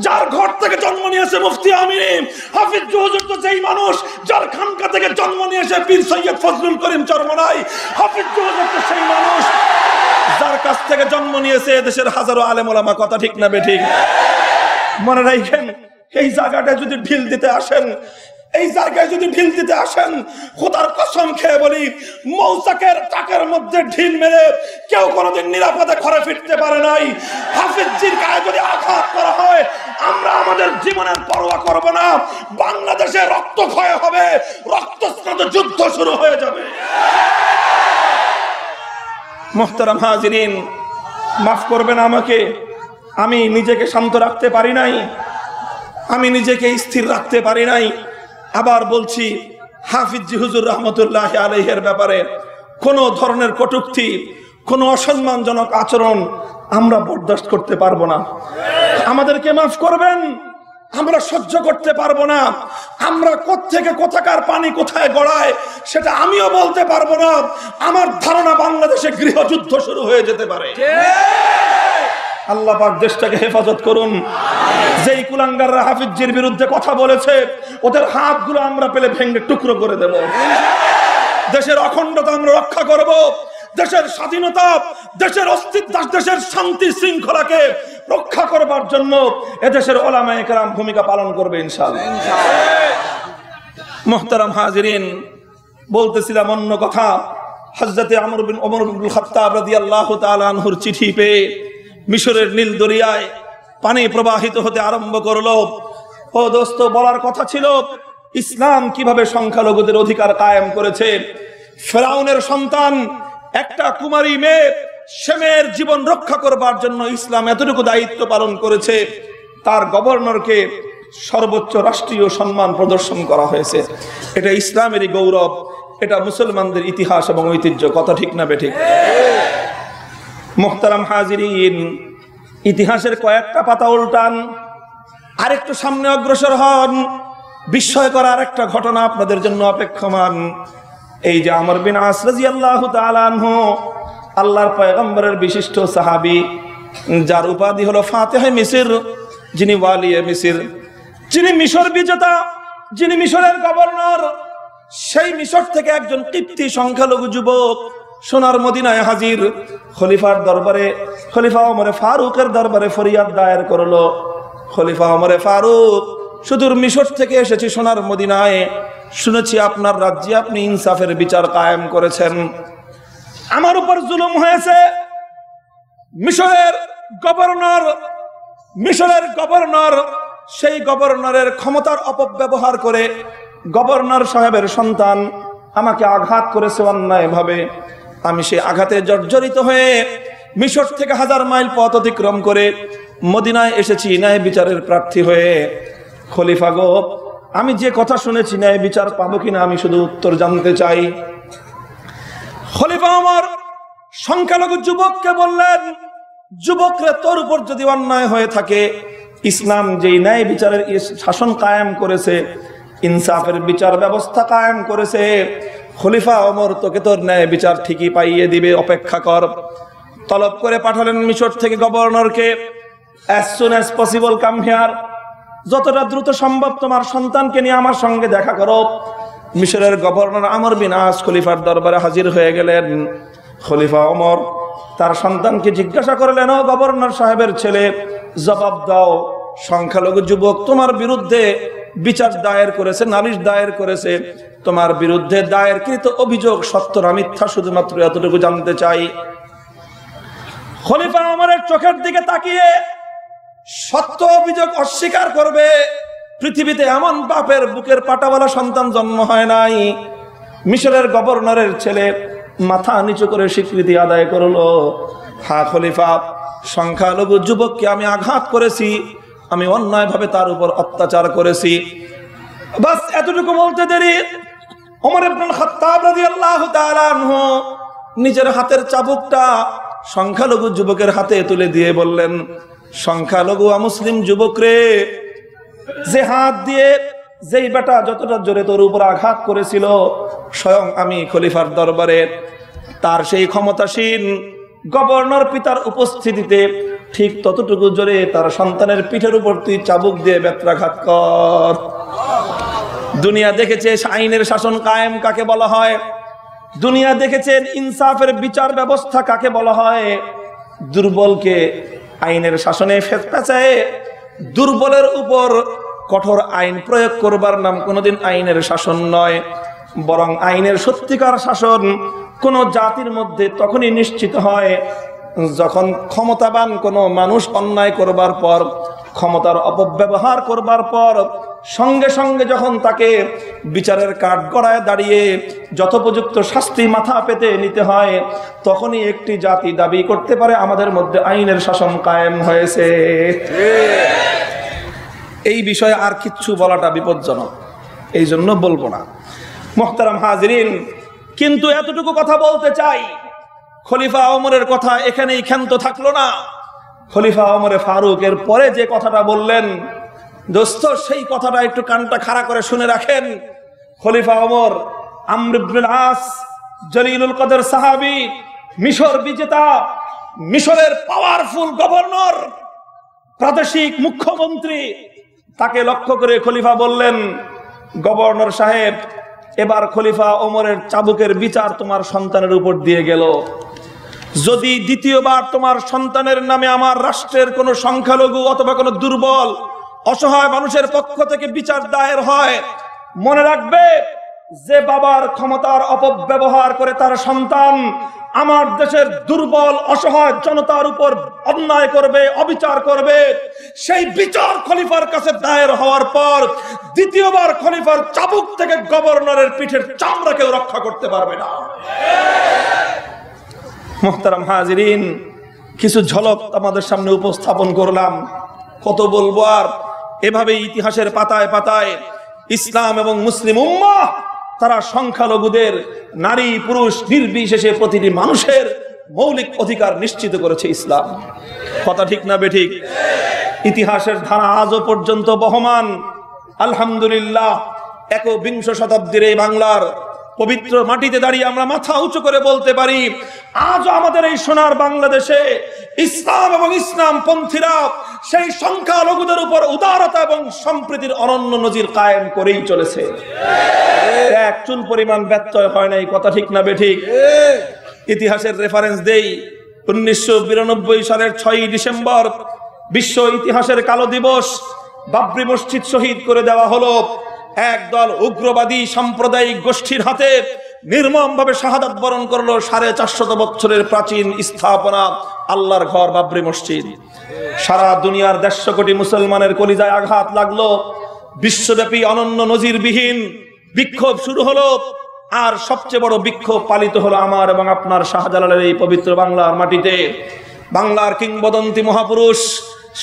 যার ঘর থেকে জন্ম নিয়েছে মুফতি আমিনী। হাফিজ হুজুর তো সেই মানুষ যার খানকা থেকে জন্ম নিয়েছে পীর সৈয়দ ফজলুল করিম চরমনাই। হাফিজ হুজুর তো সেই মানুষ যার কাছ থেকে জন্ম নিয়েছে দেশের হাজারো আলেম ওলামা। কথা ঠিক না বেঠিক? মনে রাখেন, এই জায়গাটায় যদি ঢিল দিতে আসেন, এই জায়গায় যদি ঢিল দিতে আসেন, খোদার কসম খেয়ে বলি, মৌচাকের টাকের মধ্যে ঢিল মেরে কেউ কোনোদিন নিরাপদে ঘরে ফিরতে পারে নাই। হাফিজজির গায়ে যদি আঘাত করা হয়, আমরা আমাদের জীবনের পরোয়া করব না। বাংলাদেশে রক্তক্ষয় হবে, রক্তস্নাত যুদ্ধ শুরু হয়ে যাবে। মুহতারাম হাজিরিন, মাফ করবেন আমাকে, আমি নিজেকে শান্ত রাখতে পারি নাই, আমি নিজেকে স্থির রাখতে পারি নাই। আবার বলছি, হাফিজ হুজুর রহমতুল্লাহ আলাইহির ব্যাপারে কোন ধরনের কটূক্তি, কোনো অসম্মানজনক আচরণ আমরা বরদাস্ত করতে পারবো না। আমাদেরকে মাফ করবেন, আমরা সহ্য করতে পারবো না। আমরা কোত্থেকে কোথাকার পানি কোথায় গড়ায় সেটা আমিও বলতে পারবো না। আমার ধারণা বাংলাদেশে গৃহযুদ্ধ শুরু হয়ে যেতে পারে। আল্লাহ পাক দেশটাকে হেফাজত করুন। যেই কুলাঙ্গাররা হাফিজজির বিরুদ্ধে কথা বলেছে ওদের হাতগুলো আমরা পেলে ভেঙে টুকরো করে দেব। দেশের অখণ্ডতা আমরা রক্ষা করব, দেশের স্বাধীনতা, দেশের অস্তিত্ব, দেশের শান্তি শৃঙ্খলাকে রক্ষা করবার জন্য এদেশের ওলামায়ে কেরাম ভূমিকা পালন করবে ইনশাআল্লাহ। মুহতারাম হাজিরিন, বলতেছিলাম অন্য কথা। হযরতে ওমর ইবনুল খাত্তাব রাদিয়াল্লাহু তাআলা আনহুর চিঠি পেয়ে মিশরের নীল দরিয়ায় পানি প্রবাহিত হতে আরম্ভ করলো। ও দোস্ত, বলার কথা ছিল ইসলাম কিভাবে সংখ্যালঘুদের অধিকার কায়েম করেছে। ফেরাউনের সন্তান একটা কুমারী মেয়ে, সে মেয়ের জীবন রক্ষা করবার জন্য ইসলাম এতটুকু দায়িত্ব পালন করেছে, তার গভর্নরকে সর্বোচ্চ রাষ্ট্রীয় সম্মান প্রদর্শন করা হয়েছে। এটা ইসলামেরই গৌরব, এটা মুসলমানদের ইতিহাস এবং ঐতিহ্য। কথা ঠিক না বেঠিক? মুহতারাম হাজিরিন, ইতিহাসের কয়েকটা পাতা উল্টান, আরেকটু সামনে অগ্রসর হন। বিস্ময়কর আরেকটা ঘটনা আপনাদের জন্য অপেক্ষমান। এই যে আমর বিন আস রাদিয়াল্লাহু তাআলা আনহু, আল্লাহর পয়গম্বরের বিশিষ্ট সাহাবী, যার উপাধি হলো ফাতিহে মিসর, যিনি ওয়ালিয়ে মিসর, যিনি মিশর বিজেতা, যিনি মিশরের গভর্নর, সেই মিশর থেকে একজন কিপ্তি সংখ্যালঘু যুবক সোনার মদিনায় হাজির। খলিফার দরবারে, খলিফা ওমরে ফারুকের দরবারে ফরিয়াদ দায়ের করলো, খলিফা ওমরে ফারুক, সুদূর মিশর থেকে এসেছি সোনার মদিনায়, শুনেছি আপনার রাজ্যে আপনি ইনসাফের বিচার কায়েম করেছেন, আমার উপর জুলুম হয়েছে। মিশরের গভর্নর সেই গভর্নরের ক্ষমতার অপব্যবহার করে গভর্নর সাহেবের সন্তান আমাকে আঘাত করেছে অন্যায়ভাবে। আমি সেই আঘাতে জর্জরিত হয়ে মিশর থেকে 1000 মাইল পথ অতিক্রম করে মদিনায় এসেছি ন্যায় বিচারের প্রার্থী হয়ে। খলিফা গো, আমি যে কথা শুনেছি ন্যায় বিচার পাবো কিনা আমি শুধু উত্তর জানতে চাই। খলিফা ওমর সংখ্যালঘু যুবককে বললেন, যুবকরে, তোর উপর যদি অন্যায় হয়ে থাকে, ইসলাম যেই ন্যায় বিচারের শাসন কায়েম করেছে, ইনসাফের বিচার ব্যবস্থা কায়েম করেছে, খলিফা ওমর তোকে তোর ন্যায় বিচার ঠিকই পাইয়ে দিবে, অপেক্ষা কর। তলব করে পাঠালেন মিশর থেকে গভর্নরকে, as soon as possible come here, যতটা দ্রুত সম্ভব তোমার সন্তানকে নিয়ে আমার সঙ্গে দেখা করো। মিশরের গভর্নর আমর বিন আস খলিফার দরবারে হাজির হয়ে গেলেন। খলিফা ওমর তার সন্তানকে জিজ্ঞাসা করলেন, ও গভর্নর সাহেবের ছেলে, জবাব দাও, সংখ্যালঘু যুবক তোমার বিরুদ্ধে বিচার দায়ের করেছে, নালিশ দায়ের করেছে, তোমার বিরুদ্ধে দায়েরকৃত অভিযোগ সত্য না মিথ্যা, শুধুমাত্র এতটুকু জানতে চাই। খলিফা ওমরের চোখের দিকে তাকিয়ে, সত্য অভিযোগ অস্বীকার করবে, পৃথিবীতে এমন বাপের বুকের পাটাওয়ালা সন্তান জন্ম হয় নাই। মিশরের গভর্নরের ছেলে মাথা নিচু করে স্বীকৃতি আদায় করলো, হ্যাঁ খলিফা, সংখ্যালঘু যুবককে আমি আঘাত করেছি, আমি অন্যায়ভাবে তার উপর অত্যাচার করেছি। বাস এতটুকু বলতে দেরি ওমর ইবনুল খাত্তাব রাদিয়াল্লাহু তাআলা আনহু নিজের হাতের চাবুকটা সংখ্যালঘু যুবকের হাতে তুলে দিয়ে বললেন, সংখ্যালঘু অমুসলিম যুবক রে, যে হাত দিয়ে যেই বেটা যতটা জোরে তোর উপর আঘাত করেছিল, স্বয়ং আমি খলিফার দরবারে তার সেই ক্ষমতাসীন গভর্নর পিতার উপস্থিতিতে ঠিক ততটুকু জোরে তার সন্তানের পিঠের উপর তুই চাবুক দিয়ে বেত্রাঘাত কর। দুনিয়া দেখেছে আইনের শাসন কায়েম কাকে বলা হয়, দুনিয়া দেখেছেন ইনসাফের বিচার ব্যবস্থা কাকে বলা হয়। দুর্বলকে আইনের শাসনে পেঁচায় দুর্বলের উপর কঠোর আইন প্রয়োগ করবার নাম কোনোদিন আইনের শাসন নয়, বরং আইনের সত্যিকার শাসন কোন জাতির মধ্যে তখনই নিশ্চিত হয় যখন ক্ষমতাবান কোনো মানুষ অন্যায় করবার পর, ক্ষমতার অপব্যবহার করবার পর সঙ্গে সঙ্গে যখন তাকে বিচারের কাঠগড়ায় দাঁড়িয়ে যথোপযুক্ত শাস্তি মাথা পেতে নিতে হয়, তখনই একটি জাতি দাবি করতে পারে আমাদের মধ্যে আইনের শাসন কায়েম হয়েছে। এই বিষয়ে আর কিচ্ছু বলাটা বিপজ্জনক, এই জন্য বলবো না। মুহতারাম হাজিরিন, কিন্তু এতটুকু কথা বলতে চাই, খলিফা ওমরের কথা এখানেই ক্ষান্ত থাকলো না, খলিফা ওমরে ফারুক এর পরে যে কথাটা বললেন, দোস্ত সেই কথাটা একটু কানটা খাড়া করে শুনে রাখেন। খলিফা ওমর আমর ইবনুল আস, জলিলুল কদর সাহাবী, মিশর বিজেতা, মিশরের পাওয়ারফুল গভর্নর, প্রাদেশিক মুখ্যমন্ত্রী, তাকে লক্ষ্য করে খলিফা বললেন, গভর্নর সাহেব, এবার খলিফা ওমরের চাবুকের বিচার তোমার সন্তানের উপর দিয়ে গেল। যদি দ্বিতীয়বার তোমার সন্তানের নামে আমার রাষ্ট্রের কোনো সংখ্যালঘু অথবা কোনো দুর্বল অসহায় মানুষের পক্ষ থেকে বিচার দায়ের হয়, মনে রাখবে যে বাবার ক্ষমতার অপব্যবহার করে তার সন্তান আমার দেশের দুর্বল অসহায় জনতার উপর অন্যায় করবে, অবিচার করবে, সেই বিচার খলিফার কাছে দায়ের হওয়ার পর দ্বিতীয়বার খলিফার চাবুক থেকে গভর্নরের পিঠের চামড়া কেউ রক্ষা করতে পারবে না। মুহতারাম হাজিরিন, কিছু ঝলক আমাদের সামনে উপস্থাপন করলাম, কত বলবো আর। এভাবে ইতিহাসের পাতায় পাতায় ইসলাম এবং মুসলিম উম্মাহ তারা সংখ্যালঘুদের, নারী পুরুষ নির্বিশেষে প্রতিটি মানুষের মৌলিক অধিকার নিশ্চিত করেছে ইসলাম। কথা ঠিক না বেঠিক? ইতিহাসের ধারা আজও পর্যন্ত বহমান। আলহামদুলিল্লাহ, একবিংশ শতাব্দীর এই বাংলার পবিত্র মাটিতে দাঁড়িয়ে আমরা মাথা উঁচু করে বলতে পারি, আজও আমাদের এই সোনার বাংলাদেশে ইসলাম এবং ইসলাম পন্থীরা সেই সংখ্যালঘুদের উপর উদারতা এবং সম্প্রীতির অনন্য নজির কায়েম করেই চলেছে। এক চুল পরিমাণ ব্যত্যয় হয় নাই। কথা ঠিক না বেঠিক? ইতিহাসের রেফারেন্স দেই, 1992 সালের 6ই ডিসেম্বর বিশ্ব ইতিহাসের কালো দিবস। বাবরি মসজিদ শহীদ করে দেওয়া হলো একদল উগ্রবাদী সাম্প্রদায়িক গোষ্ঠীর হাতে। নির্মমভাবে শাহাদাত বরণ করলো 450 বছরের প্রাচীন স্থাপনা আল্লাহর ঘর বাবরি মসজিদ। সারা দুনিয়ার 150 কোটি মুসলমানের কলিজায় আঘাত লাগলো। বিশ্বব্যাপী অনন্য নজিরবিহীন বিক্ষোভ শুরু হলো। আর সবচেয়ে বড় বিক্ষোভ পালিত হলো আমার এবং আপনার শাহজালালের এই পবিত্র বাংলার মাটিতে। বাংলার কিংবদন্তি মহাপুরুষ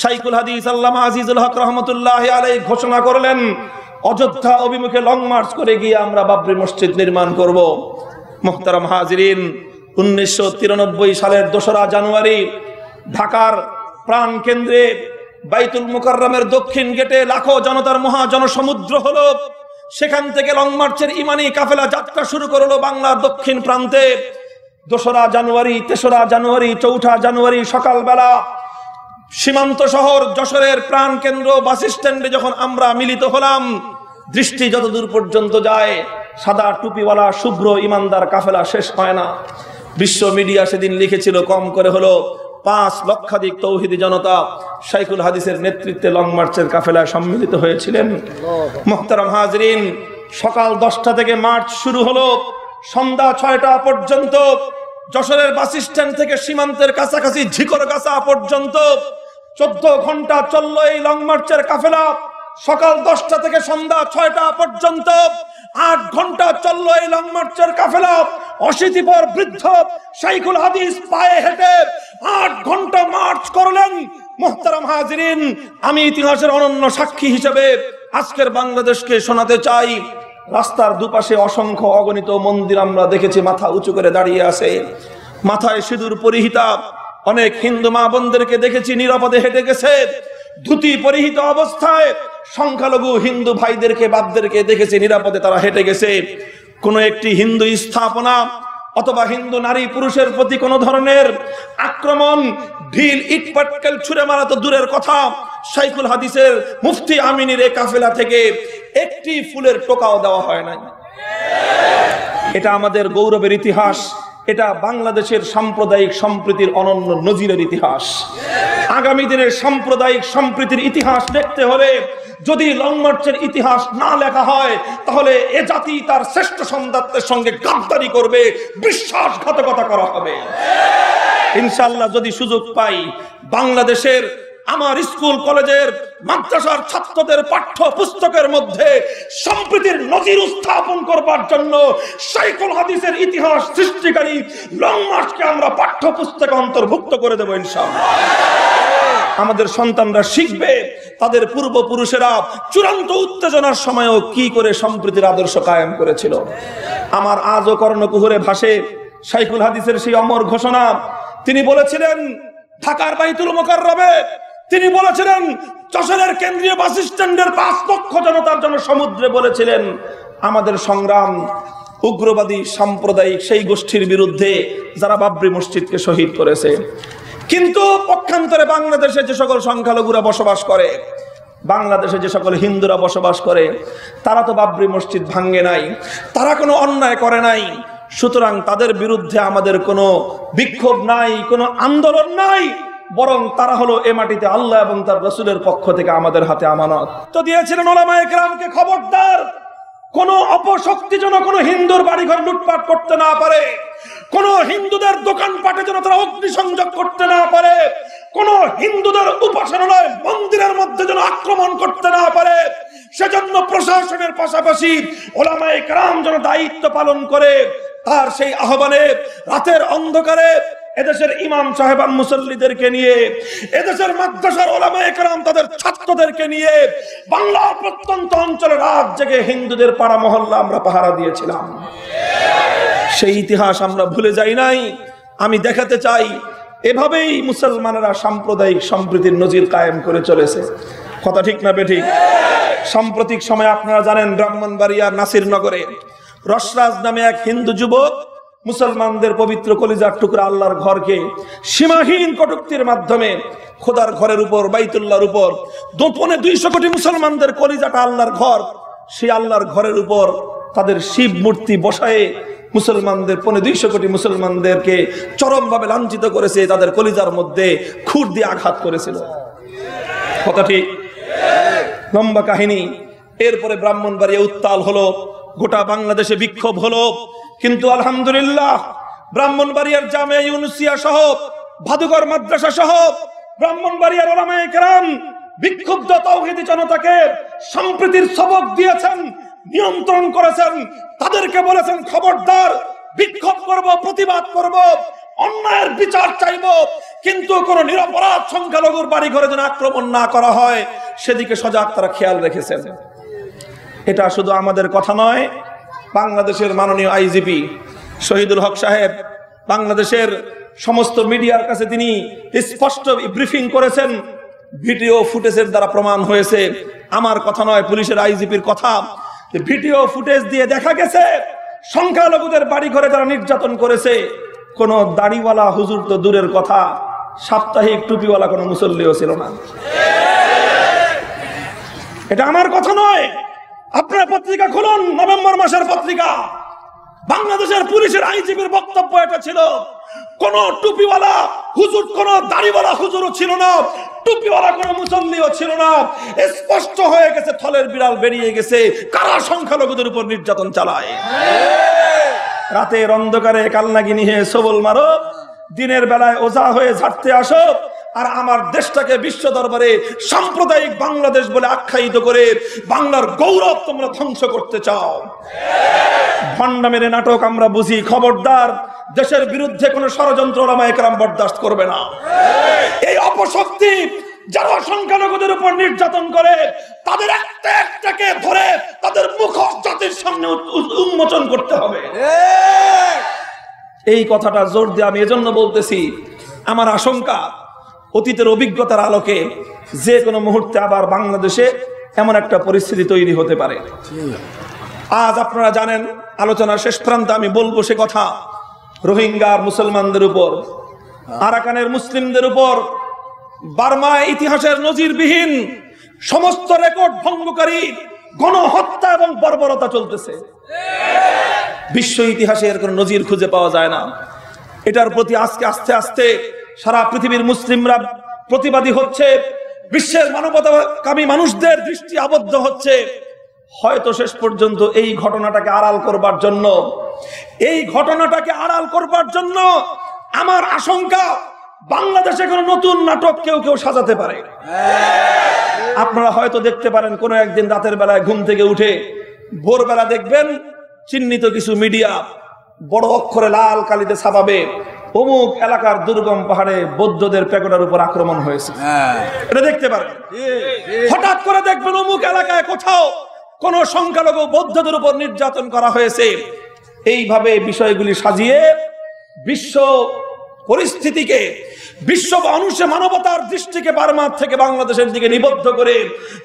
শাইখুল হাদিস আল্লামা আজিজুল হক রহমতুল্লাহ আলাইহি ঘোষণা করলেন, অযোধ্যা অভিমুখে লং মার্চ করে গিয়ে আমরা বাবরি মসজিদ নির্মাণ করব। মুহতারাম হাজিরিন, 1993 সালের 2রা জানুয়ারি ঢাকার প্রাণ কেন্দ্রে বাইতুল মুকাররমের দক্ষিণ গেটে লাখো জনতার মহা জনসমুদ্র হলো। সেখান থেকে লং মার্চের ইমানি কাফেলা যাত্রা শুরু করলো বাংলার দক্ষিণ প্রান্তে। 2রা জানুয়ারি, 3রা জানুয়ারি, 4ঠা জানুয়ারি সকালবেলা সীমান্ত শহর যশোরের প্রাণ কেন্দ্র বাস স্ট্যান্ডে যখন আমরা মিলিত হলাম, দৃষ্টি যতদূর পর্যন্ত যায় সাদা টুপিওয়ালা শুভ্র ইমানদার কাফেলা শেষ হয় না। বিশ্ব মিডিয়া সেদিন লিখেছিল, কম করে হলো 5 লক্ষাধিক তৌহিদি জনতা শাইখুল হাদিসের নেতৃত্বে লং মার্চের কাফেলায় সম্মিলিত হয়েছিলেন। মুহতারাম হাজরিন, সকাল 10টা থেকে মার্চ শুরু হলো, সন্ধ্যা 6টা পর্যন্ত যশোরের বাস স্ট্যান্ড থেকে সীমান্তের কাছাকাছি ঝিকরগাছা পর্যন্ত 14 ঘন্টা চললো এই লং মার্চের কাফেলা। সকাল 10টা থেকে সন্ধ্যা 6টা পর্যন্ত 8 ঘন্টা চললো এই লং মার্চের কাফেলা। অশীতিপর বৃদ্ধ শাইখুল হাদিস পায়ে হেঁটে 8 ঘন্টা মার্চ করলেন। মুহতারাম হাজিরিন, আমি ইতিহাসের অনন্য সাক্ষী হিসেবে আজকের বাংলাদেশকে শোনাতে চাই, রাস্তার দুপাশে অসংখ্য অগণিত মন্দির আমরা দেখেছি মাথা উঁচু করে দাঁড়িয়ে আছে। মাথায় সিঁদুর পরিহিতা অনেক হিন্দু মা বোনদেরকে দেখেছি নিরাপদে হেঁটে গেছে। ধুতি পরিহিত অবস্থায় সংখ্যালঘু হিন্দু ভাইদেরকে বাপদেরকে দেখেছি নিরাপদে তারা হেঁটে গেছে। কোন একটি হিন্দু স্থাপনা অথবা হিন্দু নারী পুরুষের প্রতি কোন ধরনের আক্রমণ, ঢিল, ইট পাটকেল ছুঁড়ে মারা তো দূরের কথা, শাইখুল হাদিসের মুফতি আমিনের এই কাফেলা থেকে একটি ফুলের টোকাও দেওয়া হয় নাই। এটা আমাদের গৌরবের ইতিহাস। এটা বাংলাদেশের সাম্প্রদায়িক সম্প্রীতির অনন্য নজিরের ইতিহাস। আগামী দিনের সাম্প্রদায়িক সম্প্রীতির ইতিহাস দেখতে হলে যদি লং মার্চের ইতিহাস না লেখা হয়, তাহলে এ জাতি তার শ্রেষ্ঠ সন্তানদের সঙ্গে গাদ্দারি করবে, বিশ্বাসঘাতকতা করা হবে। ইনশাআল্লাহ যদি সুযোগ পাই, বাংলাদেশের আমার স্কুল কলেজের মাদ্রাসার ছাত্রদের পাঠ্য পুস্তকের মধ্যে সম্প্রীতির নজির স্থাপন করবার জন্য শাইখুল হাদিসের ইতিহাস সৃষ্টিকারী লং মার্চকে আমরা পাঠ্য পুস্তকে অন্তর্ভুক্ত করে দেব ইনশাআল্লাহ। আমাদের সন্তানরা শিখবে তাদের পূর্বপুরুষেরা চূড়ান্ত উত্তেজনার সময়ও কি করে সম্প্রীতির আদর্শ কায়েম করেছিল। আমার আজও কর্ণকুহরে ভাসে শাইখুল হাদিসের সেই অমর ঘোষণা, তিনি বলেছিলেন ঢাকার বাইতুল মোকাররমে, তিনি বলেছিলেন যশোরের কেন্দ্রীয় বাস স্ট্যান্ডের 5 লক্ষ জনতার জন্য সমুদ্রে বলেছিলেন আমাদের সংগ্রাম উগ্রবাদী সাম্প্রদায়িক সেই গোষ্ঠীর বিরুদ্ধে যারা বাবরি মসজিদকে শহীদ করেছে। কিন্তু পক্ষান্তরে বাংলাদেশে যে সকল সংখ্যালঘুরা বসবাস করে, বাংলাদেশে যে সকল হিন্দুরা বসবাস করে, তারা তো বাবরি মসজিদ ভাঙ্গে নাই, তারা কোনো অন্যায় করে নাই। সুতরাং তাদের বিরুদ্ধে আমাদের কোনো বিক্ষোভ নাই, কোনো আন্দোলন নাই, বরং তারা হলো এ মাটিতে আল্লাহ এবং তার রাসূলের পক্ষ থেকে আমাদের হাতে আমানত। তো দিয়েছিলেন ওলামায়ে কেরামকে, খবরদার কোন অপশক্তি যেন কোন হিন্দুর বাড়িঘর লুটপাট করতে না পারে, কোন হিন্দুদের দোকানপাটে যেন তারা অগ্নিসংযোগ করতে না পারে, কোন হিন্দুদের উপাসনালয় মন্দিরের মধ্যে যেন আক্রমণ করতে না পারে। সেজন্য প্রশাসনের পাশাপাশি ওলামায়ে কেরাম যেন দায়িত্ব পালন করে। তার সেই আহ্বানে রাতের অন্ধকারে এদেশের ইমাম সাহেবান মুসল্লিদেরকে নিয়ে, এদেশের মাদ্রাসার ওলামায়ে কেরাম তাদের ছাত্রদেরকে নিয়ে বাংলার প্রত্যন্ত অঞ্চলে রাত জেগে হিন্দুদের পাড়া মহল্লা আমরা পাহারা দিয়েছিলাম। সেই ইতিহাস আমরা ভুলে যাই নাই। আমি দেখাতে চাই এভাবেই মুসলমানেরা সাম্প্রদায়িক সম্প্রীতির নজির কায়েম করে চলেছে। কথা ঠিক না বেঠিক? সাম্প্রতিক সময় আপনারা জানেন ব্রাহ্মণবাড়িয়ার নাসিরনগরে রসরাজ নামে এক হিন্দু যুবক মুসলমানদের পবিত্র কলিজার টুকরা আল্লাহর ঘরকে সীমাহীন কটূক্তির মাধ্যমে খোদার ঘরের উপর, বাইতুল্লাহর উপর, 250 কোটি মুসলমানদের কলিজাটা আল্লাহর ঘর, সেই আল্লাহর ঘরের উপর তাদের শিব মূর্তি বসায়ে মুসলমানদের 250 কোটি মুসলমানদেরকে চরমভাবে লাঞ্ছিত করেছে, তাদের কলিজার মধ্যে খুর দিয়ে আঘাত করেছিল। কথা ঠিক? লম্বা কাহিনী। এরপরে ব্রাহ্মণবাড়িয়া উত্তাল হলো, গোটা বাংলাদেশে বিক্ষোভ হলো। কিন্তু আলহামদুলিল্লাহ ব্রাহ্মণবাড়িয়ার জামিয়া ইউনুসিয়া সহ, ভাদুঘর মাদ্রাসা সহ ব্রাহ্মণবাড়িয়ার ওলামায়ে কেরাম বিক্ষুব্ধ তাওহীদি জনতাকে সম্প্রীতির সবক দিয়েছেন, নিয়ন্ত্রণ করেছেন। তাদেরকে বলেছেন খবরদার, বিক্ষোভ করব, প্রতিবাদ করব, অন্যায়ের বিচার চাইব, কিন্তু কোন নিরপরাধ সংখ্যালঘুর বাড়ি ঘরে যেন আক্রমণ না করা হয় সেদিকে সজাগ তারা খেয়াল রেখেছেন। এটা শুধু আমাদের কথা নয়, বাংলাদেশের মাননীয় আইজিপি শহীদুল হক সাহেব বাংলাদেশের সমস্ত মিডিয়ার কাছে তিনি স্পষ্ট ব্রিফিং করেছেন। ভিডিও ফুটেজের দ্বারা প্রমাণ হয়েছে, আমার কথা নয়, পুলিশের আইজিপির কথা। ভিডিও ফুটেজ দিয়ে দেখা গেছে সংখ্যালঘুদের বাড়ি ঘরে যারা নির্যাতন করেছে, কোন দাড়িওয়ালা হুজুর তো দূরের কথা, সাপ্তাহিক টুপিওয়ালা কোন মুসল্লিও ছিল না। এটা আমার কথা নয়, আপনারা পত্রিকা খুলুন, নভেম্বর মাসের পত্রিকা, বাংলাদেশের পুলিশের আইজিপির বক্তব্য এটা ছিল। কোন টুপিওয়ালা হুজুর, কোন দাড়িওয়ালা হুজুরও ছিল না, টুপিওয়ালা কোন মুসল্লিও ছিল না। স্পষ্ট হয়ে গেছে, থলের বিড়াল বেরিয়ে গেছে, কারা সংখ্যালঘুদের উপর নির্যাতন চালায়। রাতের অন্ধকারে কালনাগিনী হয়ে সবল মারো, দিনের বেলায় ওঝা হয়ে ঝাড়তে আসো, আর আমার দেশটাকে বিশ্ব দরবারে সাম্প্রদায়িক বাংলাদেশ বলে আখ্যায়িত করে বাংলার গৌরব তোমরা ধ্বংস করতে চাও। ভণ্ডামের নাটক আমরা বুঝি। খবরদার, দেশের বিরুদ্ধে কোন ষড়যন্ত্র ওলামায়ে কেরাম বরদাস্ত করবে না। এই অপশক্তি যারা সংখ্যালঘুদের উপর নির্যাতন করে, তাদের একটা একটাকে ধরে তাদের মুখোশ জাতির সামনে উন্মোচন করতে হবে। এই কথাটা জোর দিয়ে আমি এজন্য বলতেছি, আমার আশঙ্কা অতীতের অভিজ্ঞতার আলোকে যে কোনো মুহূর্তে আবার বাংলাদেশে এমন একটা পরিস্থিতি তৈরি হতে পারে। আজ আপনারা জানেন, আলোচনার শেষ প্রান্তে আমি বলবো সে কথা, রোহিঙ্গার মুসলমানদের উপর, আরাকানের মুসলিমদের উপর বার্মায় ইতিহাসের নজিরবিহীন সমস্ত রেকর্ড ভঙ্গকারী গণহত্যা এবং বর্বরতা চলতেছে। বিশ্ব ইতিহাসে এর কোনো নজির খুঁজে পাওয়া যায় না। এটার প্রতি আজকে আস্তে আস্তে সারা পৃথিবীর মুসলিমরা প্রতিবাদী হচ্ছে, বিশ্বের মানবতাকামী মানুষদের দৃষ্টি আবদ্ধ হচ্ছে। হয়তো শেষ পর্যন্ত এই ঘটনাটাকে আড়াল করবার জন্য আমার আশঙ্কা বাংলাদেশে কোনো নতুন নাটক কেউ সাজাতে পারে। আপনারা হয়তো দেখতে পারেন কোন একদিন রাতের বেলায় ঘুম থেকে উঠে ভোরবেলা দেখবেন চিহ্নিত কিছু মিডিয়া বড় অক্ষরে লাল কালিতে ছাপাবে, অমুক এলাকার দুর্গম পাহাড়ে বৌদ্ধদের প্যাগোডার উপর আক্রমণ হয়েছে। এটা দেখতে পারেন। হঠাৎ করে দেখবেন অমুক এলাকায় কোথাও কোন সংখ্যালঘু বৌদ্ধদের উপর নির্যাতন করা হয়েছে। এইভাবে বিষয়গুলি সাজিয়ে বিশ্ব পরিস্থিতিকে, বিশ্ব মানুষে মানবতার দৃষ্টিকে বার্মার থেকে বাংলাদেশের দিকে নিবদ্ধ করে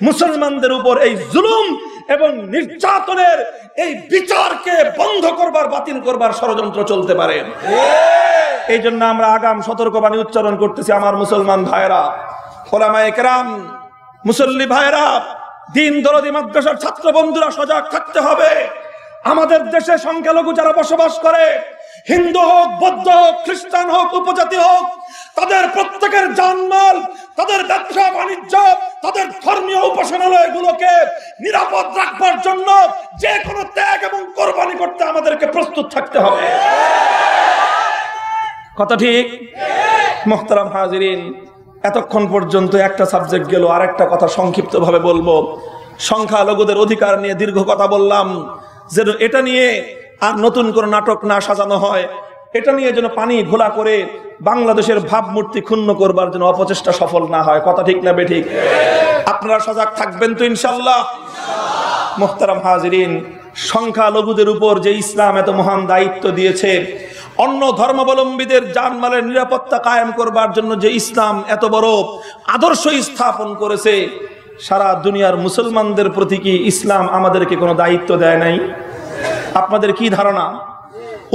মুসলমানদের উপর এই জুলুম এবং নির্যাতনের এই বিচারকে বন্ধ করবার, বাতিল করবার ষড়যন্ত্র চলতে পারে। এই জন্য আমরা আগাম সতর্কবাণী উচ্চারণ করতেছি। আমার মুসলমান ভাইরা, ওলামায়ে কেরাম, মুসল্লি ভাইরা, দিন দরদি মাদ্রাসার ছাত্র বন্ধুরা সজাগ থাকতে হবে। আমাদের দেশে সংখ্যালঘু যারা বসবাস করে, হিন্দু হোক, বৌদ্ধ হোক, খ্রিস্টান হোক, উপজাতি হোক, তাদের প্রত্যেকের জানমাল, তাদের ব্যবসা বাণিজ্য, তাদের ধর্মীয় উপাসনালয়গুলোকে নিরাপদ রাখবার জন্য যে কোনো ত্যাগ এবং কোরবানি করতে আমাদেরকে প্রস্তুত থাকতে হবে। কথা ঠিক? মুহতারাম হাজিরিন, এতক্ষণ পর্যন্ত একটা সাবজেক্ট গেল, আরেকটা কথা সংক্ষিপ্ত ভাবে বলবো। সংখ্যালঘুদের অধিকার নিয়ে দীর্ঘ কথা বললাম, যেন এটা নিয়ে আর নতুন করে নাটক না সাজানো হয়, এটা নিয়ে যেন পানি ঘোলা করে বাংলাদেশের ভাবমূর্তি ক্ষুণ্ণ করবার জন্য অপচেষ্টা সফল না হয়। কথা ঠিক না বেঠিক? আপনারা সজাগ থাকবেন তো ইনশাআল্লাহ? মুহতারাম হাজিরিন, সংখ্যালঘুদের উপর যে ইসলাম এত মহান দায়িত্ব দিয়েছে, অন্য ধর্মাবলম্বীদের জানমালের নিরাপত্তা কায়েম করবার জন্য যে ইসলাম এত বড় আদর্শ স্থাপন করেছে, সারা দুনিয়ার মুসলমানদের প্রতি কি ইসলাম আমাদেরকে কোনো দায়িত্ব দেয় নাই? আপনাদের কি ধারণা?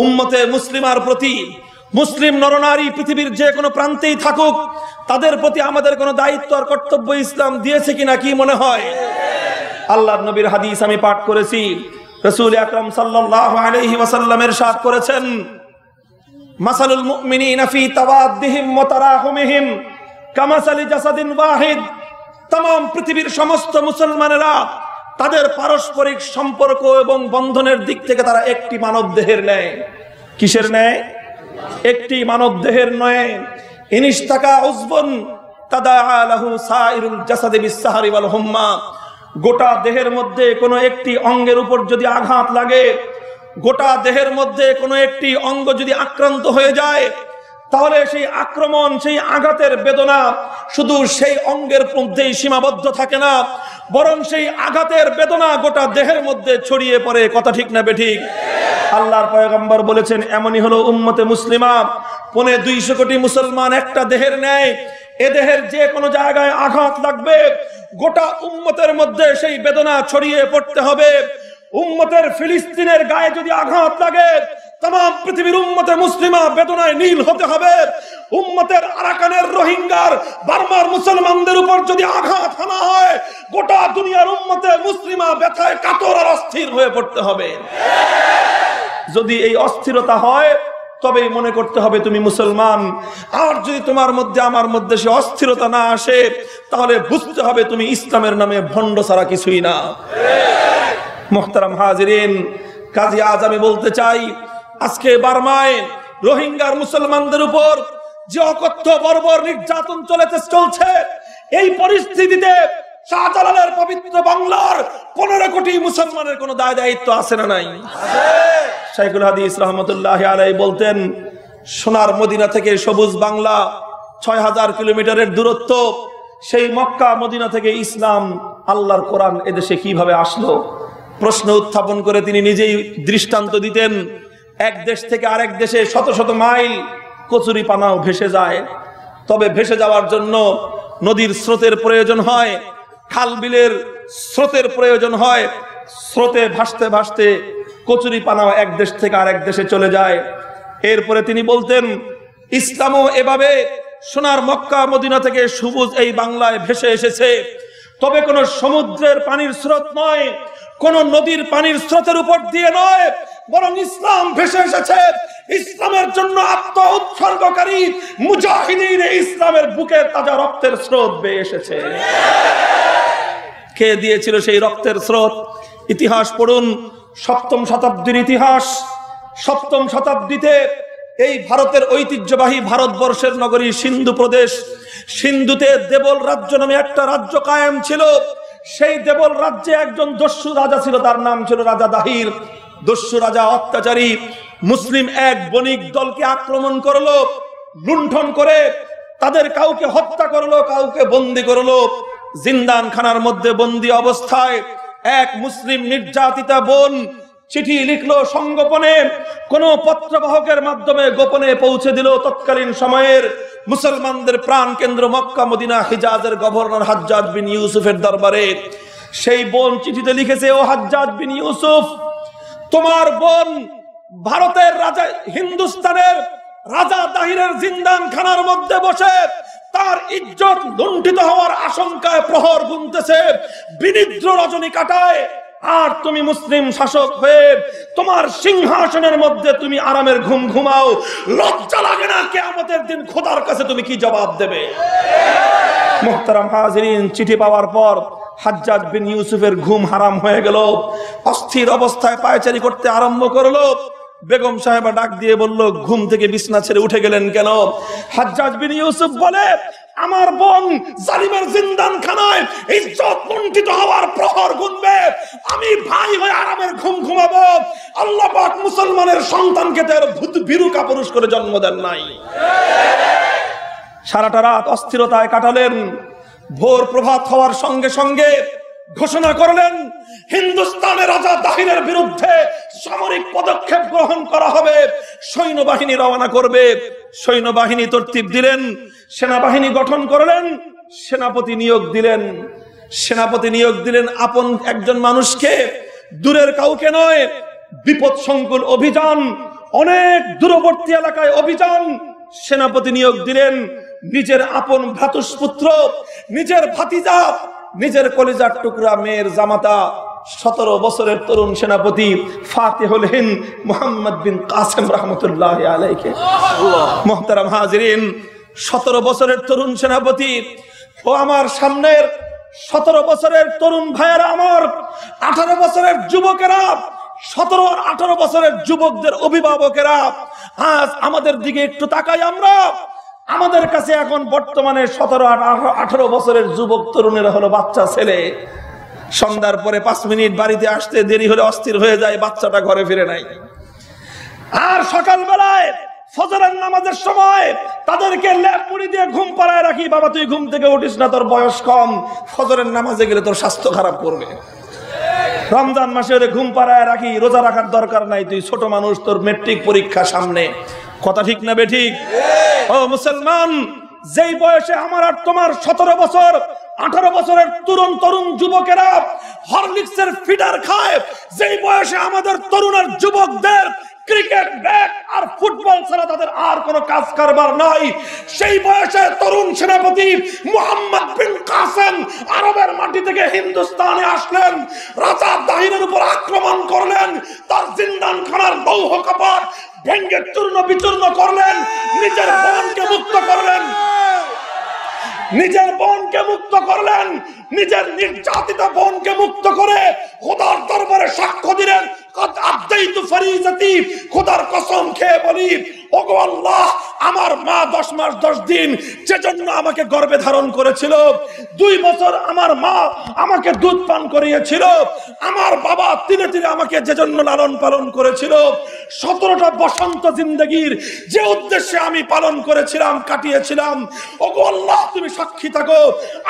উম্মতে মুসলিমার প্রতি, মুসলিম নরনারী পৃথিবীর যে কোনো প্রান্তেই থাকুক, তাদের প্রতি আমাদের কোনো দায়িত্ব আর কর্তব্য ইসলাম দিয়েছে কিনা কি মনে হয়? আল্লাহর নবীর হাদিস আমি পাঠ করেছি। রাসূল আকরাম সাল্লাল্লাহু আলাইহি ওয়াসাল্লাম ইরশাদ করেছেন, মাসালুল মুমিনিনা ফি তাওয়াদ্দিহিম ওয়া তারাহুমিহিম কামাসালি জাসাদিন ওয়াহিদ। तमाम পৃথিবীর সমস্ত মুসলমানেরা তাদের পারস্পরিক সম্পর্ক এবং বন্ধনের দিক থেকে তারা একটি মানব দেহের ন্যায়। কিসের ন্যায়? একটি মানব দেহের ন্যায়। ইনিশতাকা উযবুন তাদাআ লাহু সাইরুল জাসাদি বিসসাহরি ওয়াল হুম্মা। গোটা দেহের মধ্যে কোনো একটি অঙ্গের উপর যদি আঘাত লাগে, গোটা দেহের মধ্যে কোনো একটি অঙ্গ যদি আক্রান্ত হয়ে যায়, তাহলে সেই আক্রমণ, সেই আঘাতের বেদনা শুধু সেই অঙ্গের মধ্যেই সীমাবদ্ধ থাকে না, বরং সেই আঘাতের বেদনা গোটা দেহের মধ্যে ছড়িয়ে পড়ে। কথা ঠিক না বেঠিক? আল্লাহর পয়গম্বর বলেছেন, এমনই হলো উম্মতে মুসলিমা। 250 কোটি মুসলমান একটা দেহের ন্যায়। এ দেহের যে কোনো জায়গায় আঘাত লাগবে, গোটা উম্মতের মধ্যে সেই বেদনা ছড়িয়ে পড়তে হবে। উম্মতের ফিলিস্তিনের গায়ে যদি আঘাত লাগে, तमाम পৃথিবীর উম্মতে মুসলিমা বেদনায় নীল হতে হবে। উম্মতের আরাকানের, রোহিঙ্গার, বার্মার মুসলমানদের উপর যদি আঘাত হানা হয়, গোটা দুনিয়ার উম্মতে মুসলিমা ব্যথায় কাতর আর অস্থির হয়ে পড়তে হবে। যদি এই অস্থিরতা হয়, তবেই মনে করতে হবে তুমি মুসলমান। আর যদি তোমার মধ্যে আমার মধ্যে সে অস্থিরতা না আসে, তাহলে বুঝতে হবে তুমি ইসলামের নামে ভণ্ড ছাড়া কিছুই না। মুহতারাম হাজিরিন, কাজী আজ আমি বলতে চাই, আজকে বার্মায় রোহিঙ্গার মুসলমানদের উপর যে অকথ্য বর্বর নির্যাতন চলছে, এই পরিস্থিতিতে শাহজালালের পবিত্র বাংলার 15 কোটি মুসলমানের কোনো দায় দায়িত্ব আছে না নাই? শাইখুল হাদিস রহমতুল্লাহ আলাইহি বলতেন, সোনার মদিনা থেকে সবুজ বাংলা 6000 কিলোমিটারের দূরত্ব। সেই মক্কা মদিনা থেকে ইসলাম, আল্লাহর কোরআন এদেশে কিভাবে আসলো? প্রশ্ন উত্থাপন করে তিনি নিজেই দৃষ্টান্ত দিতেন। এক দেশ থেকে আরেক দেশে শত শত মাইল কচুরি পানাও ভেসে যায়। তবে ভেসে যাওয়ার জন্য নদীর স্রোতের প্রয়োজন হয়, খাল বিলের স্রোতের প্রয়োজন হয়। স্রোতে ভাসতে ভাসতে কচুরি পানাও এক দেশ থেকে আরেক দেশে চলে যায়। এরপরে তিনি বলতেন, ইসলামও এভাবে সোনার মক্কা মদিনা থেকে সবুজ এই বাংলায় ভেসে এসেছে। তবে কোন সমুদ্রের পানির স্রোত নয়, কোন নদীর পানির স্রোতের উপর দিয়ে নয়, বরং ইসলাম ভেসে এসেছে ইসলামের জন্য আত্ম উৎসর্গকারী মুজাহিদিন ইসলামের বুকের তাজা রক্তের স্রোত বেয়ে এসেছে। কে দিয়েছিল সেই রক্তের স্রোত? ইতিহাস পড়ুন, 7ম শতাব্দীর ইতিহাস। 7ম শতাব্দীতে এই ভারতের ঐতিহ্যবাহী ভারতবর্ষের নগরী সিন্ধু প্রদেশ, সিন্ধুতে দেবল রাজ্য নামে একটা রাজ্য কায়েম ছিল। সেই দেবল রাজ্যে একজন দস্যু রাজা ছিল, তার নাম ছিল রাজা দাহির। দস্যু রাজা অত্যাচারী মুসলিম এক বণিক দলকে আক্রমণ করলো, লুণ্ঠন করে তাদের কাউকে হত্যা করলো, কাউকে বন্দী করলো। জিন্দান খানার মধ্যে বন্দী অবস্থায় এক মুসলিম নির্যাতিতা বোন চিঠি লিখলো সংগোপনে, কোন পত্রবাহকের মাধ্যমে গোপনে পৌঁছে দিল তৎকালীন সময়ের মুসলমানদের প্রাণ কেন্দ্র মক্কা মদিনা হিজাজের গভর্নর হাজ্জাজ বিন ইউসুফের দরবারে। সেই বোন চিঠিতে লিখেছে, ও হাজ্জাজ বিন ইউসুফ, তোমার বোন ভারতের রাজা, হিন্দুস্তানের রাজা তাহিরের জিন্দান খানার মধ্যে বসে তার ইজ্জত লুণ্ঠিত হওয়ার আশঙ্কায় প্রহর গুনতেছে, বিনিদ্র রজনী কাটায়, আর তুমি মুসলিম শাসক হয়ে তোমার সিংহাসনের মধ্যে তুমি আরামের ঘুম ঘুমাও। লজ্জা লাগে না? কিয়ামতের দিন খোদার কাছে তুমি কি জবাব দেবে? মুহতারাম হাজিরিন, চিঠি পাওয়ার পর হাজ্জাজ বিন ইউসুফের ঘুম হারাম হয়ে গেল। অস্থির অবস্থায় পায়চারি করতে আরম্ভ করলো। বেগম সাহেবা ডাক দিয়ে বলল, ঘুম থেকে বিছনা ছেড়ে উঠে গেলেন কেন? হাজ্জাজ বিন ইউসুফ বলে, আমার বোন জালিমের জিন্দান খানায় ইজ্জত লুণ্ঠিত হওয়ার প্রহর গুনবে, আমি ভাই হয়ে আরামের ঘুম ঘুমাবো। আল্লাহ পাক মুসলমানের সন্তানকে তার ভীরু কাপুরুষ করে জন্ম দেন নাই। সারাটা রাত অস্থিরতায় কাটালেন। ভোর প্রভাত হওয়ার সঙ্গে সঙ্গে ঘোষণা করলেন, হিন্দুস্তানের রাজা দাহিরের বিরুদ্ধে সামরিক পদক্ষেপ গ্রহণ করা হবে, সৈন্যবাহিনী রওনা করবে। সৈন্যবাহিনী তরতিব দিলেন, সেনাবাহিনী গঠন করলেন, সেনাপতি নিয়োগ দিলেন। সেনাপতি নিয়োগ দিলেন আপন একজন মানুষকে, দূরের কাউকে নয়। বিপদ সংকুল অভিযান, অনেক দূরবর্তী এলাকায় অভিযান। সেনাপতি নিয়োগ দিলেন নিজের আপন ভ্রাতুষ্পুত্র, নিজের ভাতিজা, নিজের কলিজার টুকরা মেয়ের জামাতা, 17 বছরের তরুণ সেনাপতি ফাতিহুল হিন্দ মুহাম্মদ বিন কাসেম রাহমাতুল্লাহ আলাইহি। মুহতারাম হাজিরিন, 17 বছরের তরুণ সেনাপতি। ও আমার সামনের 17 বছরের তরুণ ভাইয়েরা, আমার 18 বছরের যুবকেরা, 17 আর 18 বছরের যুবকদের অভিভাবকেরা, আজ আমাদের দিকে একটু তাকাই আমরা। আমাদের কাছে এখন বর্তমানে 17 আর 18 বছরের যুবক তরুণেরা হলো বাচ্চা ছেলে। সন্ধ্যার পরে 5 মিনিট বাড়িতে আসতে দেরি হলে অস্থির হয়ে যায়, বাচ্চাটা ঘরে ফিরে নাই। আর সকালবেলায় ফজরের নামাজের সময় তাদেরকে লেপ মুড়ি দিয়ে ঘুম পাড়ায় রাখি, বাবা তুই ঘুম থেকে উঠিস না, তোর বয়স কম, ফজরের নামাজে গেলে তোর স্বাস্থ্য খারাপ করবে। রমজান মাসে ঘুম পাড়ায় রাখি, রোজা রাখার দরকার নাই, তুই ছোট মানুষ, তোর মেট্রিক পরীক্ষা সামনে। কথা ঠিক না বেঠিক? ও মুসলমান, যেই বয়সে আমার আর তোমার 17 বছর 18 বছরের তরুণ যুবকেরা হরলিক্সের ফিডার খায়, যেই বয়সে আমাদের তরুণ আর যুবকদের ক্রিকেট ব্যাট আর ফুটবল ছাড়া তাদের আর কোনো কাজ কারবার নাই, সেই বয়সে তরুণ সেনাপতি মুহাম্মদ বিন কাসেম আরবের মাটি থেকে হিন্দুস্তানে আসলেন, রাজা দাহিরের উপর আক্রমণ করলেন, তার জিন্দান খানার লৌহ কপাট ভেঙ্গে চূর্ণ বিচূর্ণ করলেন, নিজের বোনকে মুক্ত করলেন, নিজের বোনকে মুক্ত করলেন, নিজের নির্যাতিত বোনকে মুক্ত করে খোদার দরবারে সাক্ষ্য দিলেন, খোদার কসম খেয়ে বলি, ওগো আল্লাহ, আমার মা 10 মাস 10 দিন যে জন্য আমাকে গর্ভে ধারণ করেছিল, 2 বছর আমার মা আমাকে দুধ পান করিয়েছিল, আমার বাবা তিলে তিলে আমাকে যে জন্য লালন পালন করেছিল, 17টা বসন্ত জিন্দগির যে উদ্দেশ্যে আমি পালন করেছিলাম, কাটিয়েছিলাম, ওগো আল্লাহ তুমি সাক্ষী থাকো,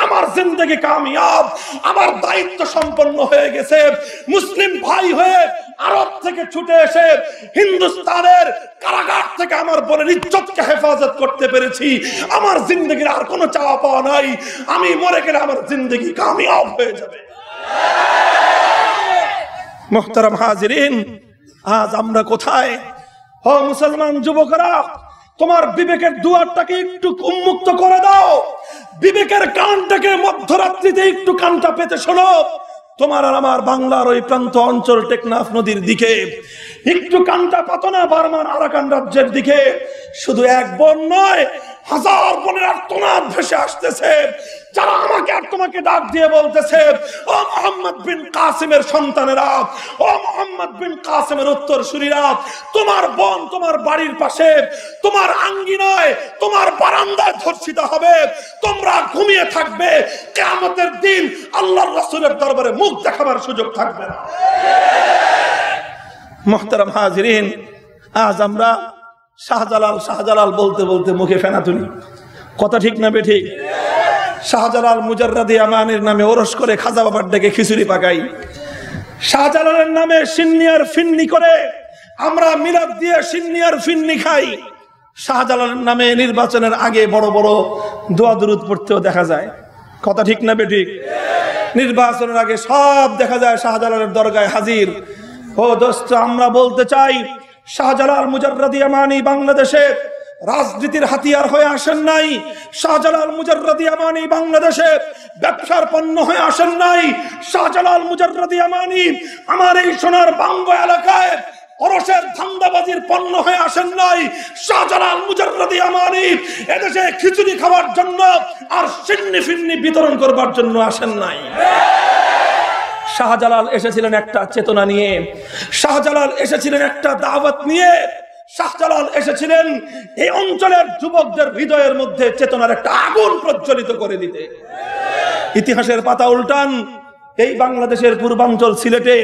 আমার জিন্দগি কামিয়াব, আমার দায়িত্ব সম্পন্ন হয়ে গেছে। মুসলিম ভাই হয়ে আরব থেকে ছুটে এসে হিন্দুস্তানের কারাগার থেকে আমার বোনের ইজ্জতকে হেফাজত করতে পেরেছি, আমার জিন্দগির আর কোনো চাওয়া পাওয়া নাই, আমি মরে গেলে আমার জিন্দগি কামিয়াব হয়ে যাবে। মুহতারাম হাজিরিন, আজ আমরা কোথায়? ও মুসলমান যুবকরা, তোমার বিবেকের দুয়ারটাকে একটু উন্মুক্ত করে দাও, বিবেকের কানটাকে মধ্যরাত্রিতে একটু কানটা পেতে শোনো। তোমার আর আমার বাংলার ওই প্রান্ত অঞ্চল টেকনাফ নদীর দিকে একটু কানটা পাতো না, বার্মার আরাকান রাজ্যের দিকে শুধু এক বোন নয়, 1000 বোনের আর্তনাদ ভেসে আসতেছে, যারা আমাকে আর তোমাকে ডাক দিয়ে বলতেছে, ও মুহাম্মদ বিন কাসেমের সন্তানেরা, ও মুহাম্মদ বিন কাসেমের উত্তরসূরিরা, তোমার বোন তোমার বাড়ির পাশে, তোমার আঙ্গিনায়, তোমার বারান্দায় ধর্ষিত হবে, তোমরা ঘুমিয়ে থাকবে, কিয়ামতের দিন আল্লাহর রাসূলের দরবারে মুখ দেখাবার সুযোগ থাকবে না। মুহতারাম হাজিরিন, আজ আমরা শাহজালাল বলতে বলতে মুখে ফেনা তুলি। কথা ঠিক না বেঠিক? শাহজালাল মুজাররাদে আমানের নামে ওরস করে খাজা বাবার ডেকে খিচুড়ি পাকাই। শাহজালালের নামে সিন্নিয়ার ফিন্নি করে আমরা মিলাদ দিয়ে সিন্নিয়ার ফিন্নি খাই। শাহজালালের নামে নির্বাচনের আগে বড় বড় দোয়া দুরুদ পড়তেও দেখা যায়। কথা ঠিক না বেঠিক? নির্বাচনের আগে সব দেখা যায় শাহজালালের দরগায় হাজির। ও দোস্ত, আমরা বলতে চাই, শাহজালাল মুজাররদি আমানি বাংলাদেশে রাজনীতির হাতিয়ার হয়ে আসেন নাই। শাহজালাল মুজাররদি আমানি বাংলাদেশে ব্যবসার পণ্য হয়ে আসেন নাই। শাহজালাল মুজাররদি আমানি আমার এই সোনার বাংগ এলাকায় অরসের ধান্দাবাজির পণ্য হয়ে আসেন নাই। শাহজালাল মুজাররদি আমানি এদেশে খিচুড়ি খাওয়ার জন্য আর সিন্নি ফিন্নি বিতরণ করবার জন্য আসেন নাই। শাহজালাল এসেছিলেন একটা চেতনা নিয়ে, শাহজালাল এসেছিলেন একটা দাওয়াত নিয়ে, শাহজালাল এসেছিলেন এই অঞ্চলের যুবকদের হৃদয়ের মধ্যে চেতনার একটা আগুন প্রজ্বলিত করে দিতে। ইতিহাসের পাতা উল্টান, এই বাংলাদেশের পূর্বাঞ্চল সিলেটে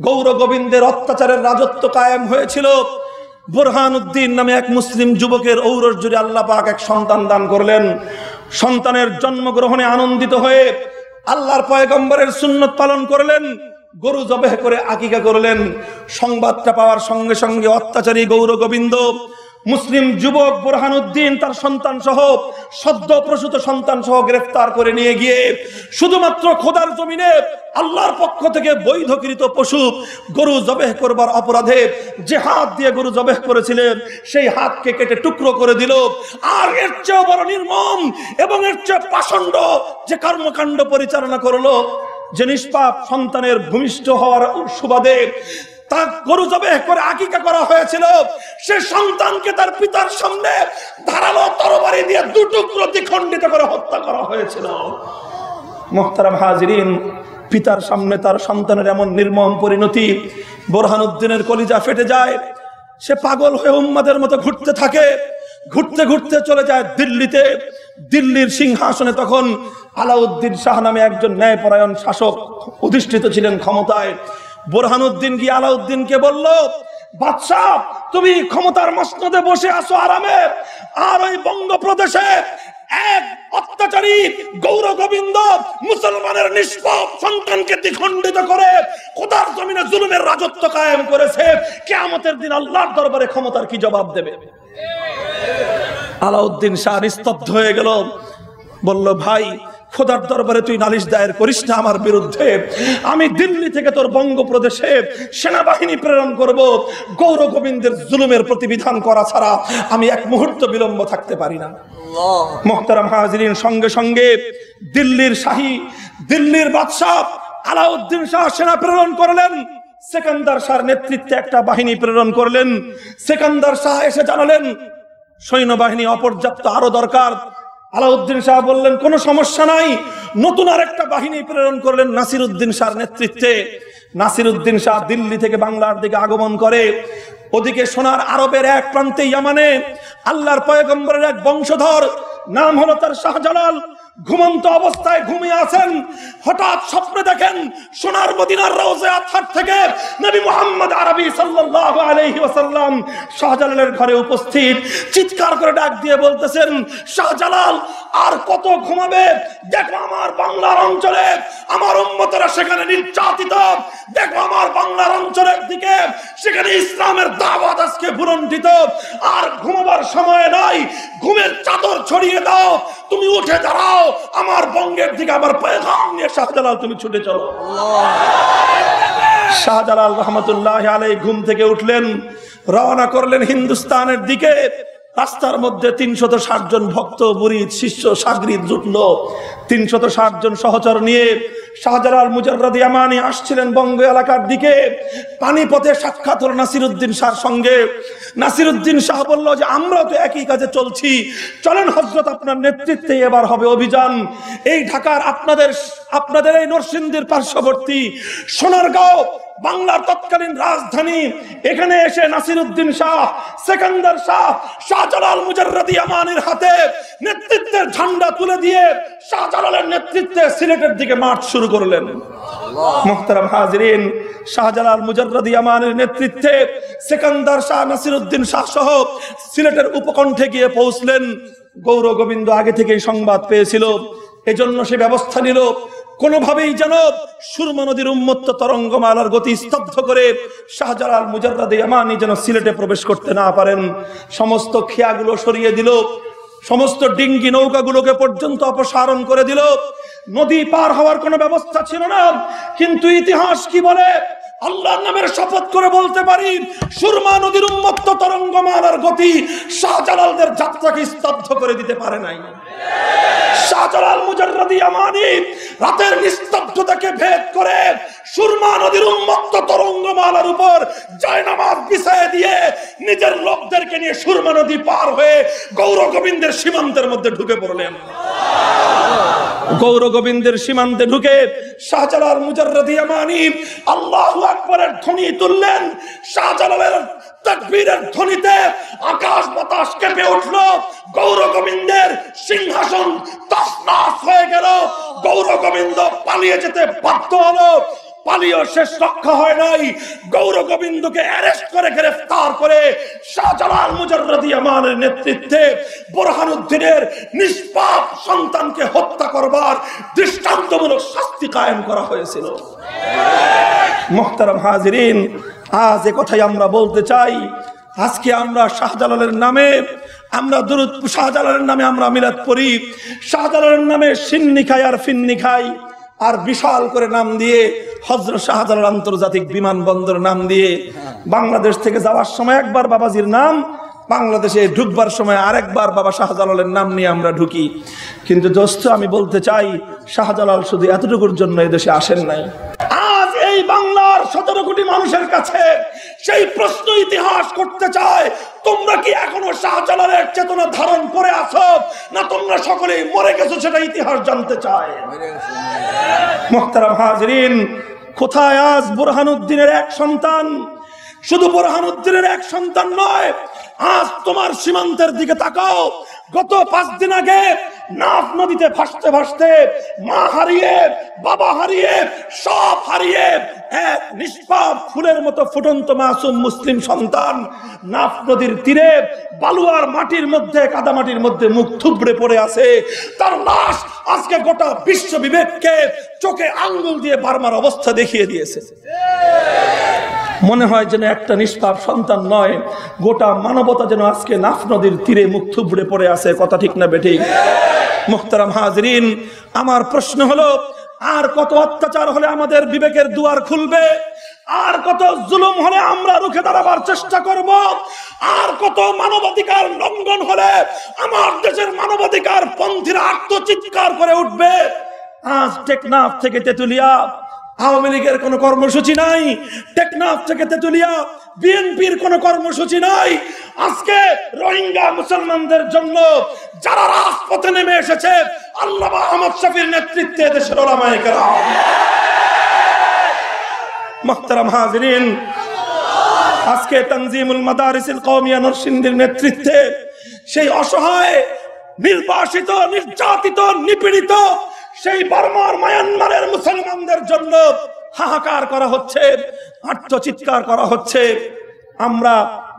গৌর গোবিন্দের অত্যাচারের রাজত্ব কায়েম হয়েছিল। বুরহানুদ্দিন নামে এক মুসলিম যুবকের ঔরস জুড়ে আল্লাহ পাক এক সন্তান দান করলেন। সন্তানের জন্মগ্রহণে আনন্দিত হয়ে আল্লাহর পয়গম্বরের সুন্নত পালন করলেন, গরু জবেহ করে আকিকা করলেন। সংবাদটা পাওয়ার সঙ্গে সঙ্গে অত্যাচারী গৌর গোবিন্দ মুসলিম যুবক বুরহানুদ্দিন তার সন্তান সহ সদ্য প্রসূত সন্তান সহ গ্রেফতার করে নিয়ে গিয়ে শুধুমাত্র খোদার জমিনে আল্লাহর পক্ষ থেকে বৈধকৃত পশু গরু জবেহ করবার অপরাধে যে হাত দিয়ে গরু জবেহ করেছিলেন সেই হাতকে কেটে টুকরো করে দিল। আর এর চেয়ে বড় নির্মম এবং এর চেয়ে পাষণ্ড যে কর্মকাণ্ড পরিচালনা করলো, যে নিষ্পাপ সন্তানের ভূমিষ্ঠ হওয়ার সুবাদে তার গরু জবেহ করে আকিকা করা হয়েছিল, সে সন্তানকে তার পিতার সামনে ধারালো তরবারি দিয়ে দুটুকরো দ্বিখণ্ডিত করে হত্যা করা হয়েছিল। মুহতারাম হাজিরিন, পিতার সামনে তার সন্তানের এমন নির্মম পরিণতি, বুরহানুদ্দিনের কলিজা ফেটে যায়। সে পাগল হয়ে উম্মাদের মতো ঘুরতে থাকে। ঘুরতে ঘুরতে চলে যায় দিল্লিতে। দিল্লির সিংহাসনে তখন আলাউদ্দিন শাহ নামে একজন ন্যায়পরায়ণ শাসক অধিষ্ঠিত ছিলেন ক্ষমতায়। বুরহানুদ্দিন গিয়ে আলাউদ্দিনকে বলল, বাদশাহ, তুমি ক্ষমতার মসনদে বসে আছো আরামে, আর ওই বঙ্গপ্রদেশে এক অত্যাচারী গৌর গোবিন্দ মুসলমানের নিষ্পাপ সন্তানকে দ্বিখণ্ডিত করে খোদার জমিনে জুলুমের রাজত্ব কায়েম করেছে। কিয়ামতের দিন আল্লাহর দরবারে ক্ষমতার কি জবাব দেবে? আলাউদ্দিন শাহ নিস্তব্ধ হয়ে গেল। বলল, ভাই, খোদার দরবারে তুই নালিশ দায়ের করিস না আমার বিরুদ্ধে। আমি দিল্লি থেকে তোর বঙ্গপ্রদেশে সেনাবাহিনী প্রেরণ করব। গৌর গোবিন্দের জুলুমের প্রতিবিধান করা ছাড়া আমি এক মুহূর্ত বিলম্ব থাকতে পারি না। মুহতারাম হাজিরিন, সঙ্গে সঙ্গে দিল্লির বাদশাহ আলাউদ্দিন শাহ সেনা প্রেরণ করলেন। সেকান্দার শাহর নেতৃত্বে একটা বাহিনী প্রেরণ করলেন। সেকান্দার শাহ এসে জানালেন সৈন্যবাহিনী অপর্যাপ্ত, আরো দরকার। আলাউদ্দিন শাহ বললেন, কোনো সমস্যা নাই। নতুন আরেকটা বাহিনী প্রেরণ করলেন নাসিরউদ্দিন শাহর নেতৃত্বে। নাসিরউদ্দিন শাহ দিল্লি থেকে বাংলার দিকে আগমন করে। ওদিকে সোনার আরবের এক প্রান্তে ইয়ামানে আল্লাহর পয়গম্বরের এক বংশধর, নাম হলো তার শাহজালাল, ঘুমন্ত অবস্থায় ঘুমিয়ে আছেন। হঠাৎ স্বপ্নে দেখেন সোনার মদিনার রওজা আতহার থেকে নবী মুহাম্মদ আরবি সাল্লাল্লাহু আলাইহি ওয়াসাল্লাম শাহজালালের ঘরে উপস্থিত। চিৎকার করে ডাক দিয়ে বলতেছেন, শাহজালাল, আর কত ঘুমাবে? দেখো আমার বাংলার অঞ্চলে আমার উম্মতরা সেখানে নির্যাতিত। দেখো আমার বাংলার অঞ্চলের দিকে, সেখানে ইসলামের দাওয়াত আজকে ভুলণ্ঠিত। আর ঘুমাবার সময় নাই, ঘুমের চাদর ছড়িয়ে দাও, তুমি উঠে দাঁড়াও, আমার বঙ্গের দিকে আমার পয়গাম নিয়ে শাহজালাল তুমি ছুটে চলো। শাহজালাল রহমতুল্লাহ আলাইহি ঘুম থেকে উঠলেন, রওনা করলেন হিন্দুস্তানের দিকে। রাস্তার মধ্যে 360 জন ভক্ত, মুরিদ, শিষ্য, সাগরিদ জুটলো। 360 জন সহচর নিয়ে শাহজালাল মুজাররদি আমানি আসছিলেন বঙ্গ এলাকার দিকে। পানিপথে সাক্ষাৎ হল নাসিরউদ্দিন শাহর সঙ্গে। নাসিরউদ্দিন শাহ বলল যে, আমরা তো একই কাজে চলছি, চলেন হযরত, আপনার নেতৃত্বে এবার হবে অভিযান। এই ঢাকার আপনাদের এই নরসিংদীর পার্শ্ববর্তী সোনারগাঁও, বাংলার তৎকালীন রাজধানী, এখানে এসে নাসিরউদ্দিন শাহ, সেকান্দার শাহ শাহজালাল মুজাররদি আমানির হাতে নেতৃত্বের ঝান্ডা তুলে দিয়ে শাহজালালের নেতৃত্বে সিলেটের দিকে মার্চ শুরু করলেন। মুহতারাম হাজিরিন, শাহজালাল মুজাররদি আমানির নেতৃত্বে সেকান্দার শাহ, নাসিরউদ্দিন শাহ সহ সিলেটের উপকণ্ঠে গিয়ে পৌঁছলেন। গৌর গোবিন্দ আগে থেকেই সংবাদ পেয়েছিল, এজন্য সে ব্যবস্থা নিল। কোনোভাবেই যেন সুরমা নদীর উন্মত্ত তরঙ্গমালার গতি স্তব্ধ করে শাহজালাল মুজাররাদে ইয়ামানি যেন সিলেটে প্রবেশ করতে না পারেন। সমস্ত খেয়াগুলো সরিয়ে দিল, সমস্ত ডিঙ্গি নৌকাগুলোকে পর্যন্ত অপসারণ করে দিল। নদী পার হওয়ার কোনো ব্যবস্থা ছিল না, কিন্তু ইতিহাস কি বলে? আল্লাহর নামের শপথ করে বলতে পারি, সুরমা নদীর উন্মত্ত তরঙ্গমালার গতি শাহজালালদের যাত্রাকে স্তব্ধ করে দিতে পারে নাই। শাহজালাল মুজাররাদে ইয়ামানি রাতের নিস্তব্ধতাকে ভেদ করে সুরমা নদীর উন্মত্ত তরঙ্গমালার উপর জায়নামাজ বিছায়ে দিয়ে নিজের লোকদেরকে নিয়ে সুরমা নদী পার হয়ে গৌর গোবিন্দের সীমান্তের মধ্যে ঢুকে পড়লেন। গৌর গোবিন্দের সীমান্তে ঢুকে শাহজালাল মুজাররাদে ইয়ামানি আল্লাহু আকবারের ধ্বনি তুললেন। শাহজালালের তাকবীরের ধ্বনিতে আকাশ বাতাস কেঁপে উঠল। গৌর গোবিন্দের সিংহাসন তছনছ হয়ে গেল। গৌর গোবিন্দ পালিয়ে যেতে বাধ্য হলো। পালিয়ে শেষ রক্ষা হয় নাই। গৌর গোবিন্দকে অ্যারেস্ট করে গ্রেফতার করে শাহজালাল মুজাররাদে ইয়ামানের নেতৃত্বে বুরহানুদ্দিনের নিষ্পাপ সন্তানকে হত্যা করবার দৃষ্টান্তমূলক শাস্তি কায়েম করা হয়েছিল। মুহতারাম হাজিরিন, আজ এ কথাই আমরা বলতে চাই। আজকে আমরা শাহজালালের নামে আমরা দুরূদ, শাহজালালের নামে আমরা মিলাদ পড়ি, শাহজালালের নামে সিন্নি খাই আর ফিন্নি খাই, আর বিশাল করে নাম দিয়ে হযরত শাহজালাল আন্তর্জাতিক বিমানবন্দর নাম দিয়ে বাংলাদেশ থেকে যাওয়ার সময় একবার বাবাজির নাম, বাংলাদেশে ঢুকবার সময় আরেকবার বাবা শাহজালালের নাম নিয়ে আমরা ঢুকি। কিন্তু দোস্ত, আমি বলতে চাই, শাহজালাল শুধু এতটুকুর জন্য এদেশে আসেন নাই। আজ এই বাংলার 17 কোটি মানুষের কাছে সেই প্রশ্ন ইতিহাস করতে চায়, তোমরা কি এখনো শাহজালালের চেতনা ধারণ করে আছো, না তোমরা সকলেই মরে গেছো, সেটা ইতিহাস জানতে চায়। মুহতারাম হাজিরিন, কোথায় আজ বুরহানুদ্দিনের এক সন্তান? শুধু বুরহানুদ্দিনের এক সন্তান নয়, আজ তোমার সীমান্তের দিকে তাকাও। গত 5 দিন আগে নাফ নদীতে ভাসতে ভাসতে মা হারিয়ে, বাবা হারিয়ে, সব হারিয়ে এক নিষ্পাপ ফুলের মতো ফুটন্ত মাসুম মুসলিম সন্তান নাফ নদীর তীরে বালুয়ার মাটির মধ্যে, কাদা মাটির মধ্যে মুখ থুবড়ে পড়ে আছে। তার লাশ আজকে গোটা বিশ্ব বিবেককে চোখে আঙ্গুল দিয়ে বারবার অবস্থা দেখিয়ে দিয়েছে। মনে হয় যেন একটা নিষ্পাপ সন্তান নয়, গোটা মানবতা যেন আজকে নাফ নদীর তীরে মুখ থুবড়ে পড়ে আছে। কথা ঠিক না বেঠিক? মুহতারাম হাজিরিন, আমার প্রশ্ন হলো, আর কত অত্যাচার হলে আমাদের বিবেকের দুয়ার খুলবে? আর কত জুলুম হলে আমরা রুখে দাঁড়াবার চেষ্টা করব? আর কত মানবাধিকার লঙ্ঘন হলে আমার দেশের মানবাধিকার পন্থীরা আত্মচিৎকার করে উঠবে? আজ টেকনাফ থেকে তেতুলিয়া আওয়ামী লীগের কোন কর্মসূচি নাই, টেকনাফ থেকে তেতুলিয়া বিএনপির কোন কর্মসূচি নাই। আজকে রোহিঙ্গা মুসলমানদের জন্য যারা রাজপথে নেমে এসেছে, আল্লামা আহমদ শফির নেতৃত্বে দেশের উলামায়ে কেরাম। মুহতারাম হাজিরিন, আজকে তানজিমুল মাদারিসিল কওমিয়া নরসিংদীর নেতৃত্বে সেই অসহায়, নির্বাসিত, নির্যাতিত, নিপীড়িত সেই বার্মার, মায়ানমারের মুসলমানদের জন্য হাহাকার করা হচ্ছে, আত্মচিৎকার করা হচ্ছে। আমরা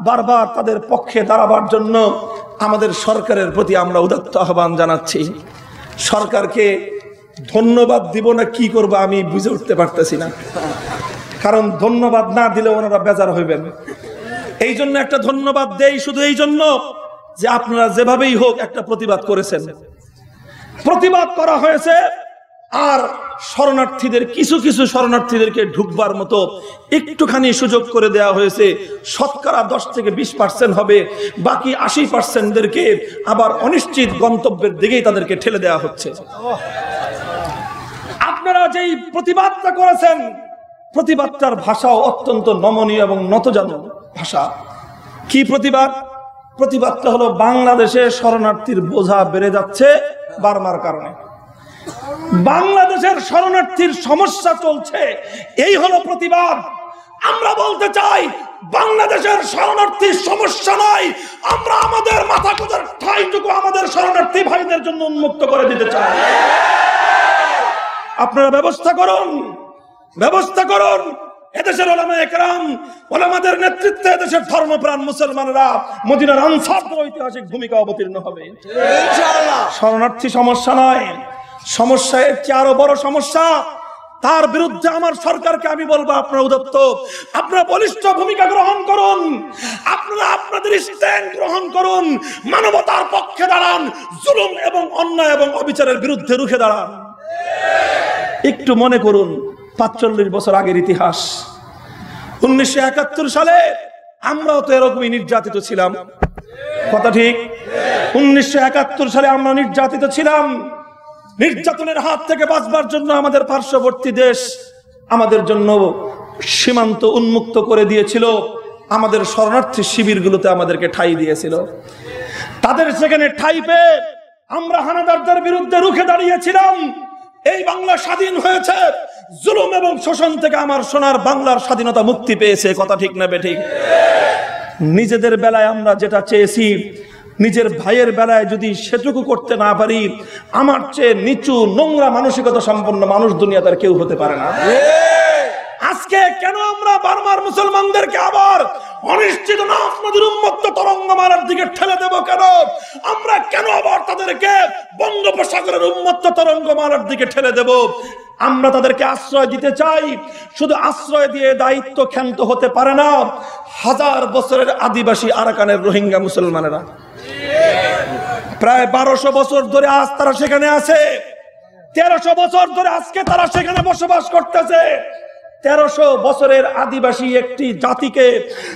বারবার তাদের পক্ষে দাঁড়াবার জন্য আমাদের সরকারের প্রতি আমরা উদাত্ত আহ্বান জানাচ্ছি। সরকারকে ধন্যবাদ দিব না কি করব আমি বুঝে উঠতে পারতেছি না, কারণ ধন্যবাদ না দিলে ওনারা বেজার হইবেন। এই জন্য একটা ধন্যবাদ দেই, শুধু এই জন্য যে আপনারা যেভাবেই হোক একটা প্রতিবাদ করেছেন, প্রতিবাদ করা হয়েছে। আর শরণার্থীদের কিছু শরণার্থীদেরকে ঢুকবার মতো একটুখানি সুযোগ করে দেওয়া হয়েছে। শতকরা 10 থেকে 20% হবে, বাকি 80%দেরকে আবার অনিশ্চিত গন্তব্যের দিকেই তাদেরকে ঠেলে দেওয়া হচ্ছে। আপনারা যেই প্রতিবাদটা করেছেন, প্রতিবাদটার ভাষাও অত্যন্ত নমনীয় এবং নতজানু ভাষা। কি প্রতিবাদ? প্রতিবাদটা হলো বাংলাদেশে শরণার্থীর বোঝা বেড়ে যাচ্ছে বার্মার কারণে, বাংলাদেশের শরণার্থীর সমস্যা চলছে, এই হলো প্রতিবাদ। আমরা বলতে চাই, বাংলাদেশের শরণার্থীর সমস্যা নাই, আমরা আমাদের মাথা গোঁজার ঠাঁইটুকু আমাদের শরণার্থী ভাইদের জন্য উন্মুক্ত করে দিতে চাই। আপনারা ব্যবস্থা করুন, ব্যবস্থা করুন। এদেশের উলামায়ে কেরাম, উলামাদের নেতৃত্বে এদেশের ধর্মপ্রাণ মুসলমানরা মদিনার আনসারদের ঐতিহাসিক ভূমিকা অবতীর্ণ হবে ইনশাআল্লাহ। শরণার্থী সমস্যা নয়, সমস্যা এর চেয়ে আরো বড় সমস্যা। তার বিরুদ্ধে আমার সরকারকে আমি বলবো, আপনারা উদ্যত, আপনারা বলিষ্ঠ ভূমিকা গ্রহণ করুন, আপনারা আপনাদের স্ট্যান্ড গ্রহণ করুন, মানবতার পক্ষে দাঁড়ান, জুলুম এবং অন্যায় এবং অবিচারের বিরুদ্ধে রুখে দাঁড়ান। একটু মনে করুন ৪৫ বছর আগের ইতিহাস। ১৯৭১ সালে আমরাও তো এরকমই নির্যাতিত ছিলাম, কথা ঠিক? ১৯৭১ সালে আমরা নির্যাতিত ছিলাম। নির্যাতনের হাত থেকে বাঁচবার জন্য আমাদের পার্শ্ববর্তী দেশ আমাদের জন্য সীমান্ত উন্মুক্ত করে দিয়েছিল, আমাদের শরণার্থী শিবিরগুলোতে আমাদেরকে ঠাঁই দিয়েছিল। তাদের সেখানে ঠাঁই পেয়ে আমরা হানাদারদের বিরুদ্ধে রুখে দাঁড়িয়েছিলাম। এই বাংলা স্বাধীন হয়েছে, জুলুম এবং শোষণ থেকে আমার সোনার বাংলার স্বাধীনতা মুক্তি পেয়েছে, কথা ঠিক না বেঠিক? নিজেদের বেলায় আমরা যেটা চেয়েছি, নিজের ভাইয়ের বেলায় যদি সেটুকু করতে না পারি, আমার চেয়ে নিচু নোংরা মানসিকতা সম্পন্ন মানুষ দুনিয়াতে আর কেউ হতে পারে না। আজকে কেন আমরা বার্মার মুসলমানদেরকে আবার অনিশ্চিত না আপনাদের উন্মত্ত তরঙ্গমালার দিকে ঠেলে দেব? কেন আমরা কেন আবার তাদেরকে বঙ্গোপসাগরের উন্মত্ত তরঙ্গমালার দিকে ঠেলে দেব? আমরা তাদেরকে আশ্রয় দিতে চাই, শুধু আশ্রয় দিয়ে দায়িত্ব ক্ষান্ত হতে পারে না। 1000 বছরের আদিবাসী আরাকানের রোহিঙ্গা মুসলমানেরা প্রায় 1200 বছর ধরে আজ তারা সেখানে আছে। 1300 বছর ধরে আজকে তারা সেখানে বসবাস করতেছে। 1300 বছরের আদিবাসী একটি জাতিকে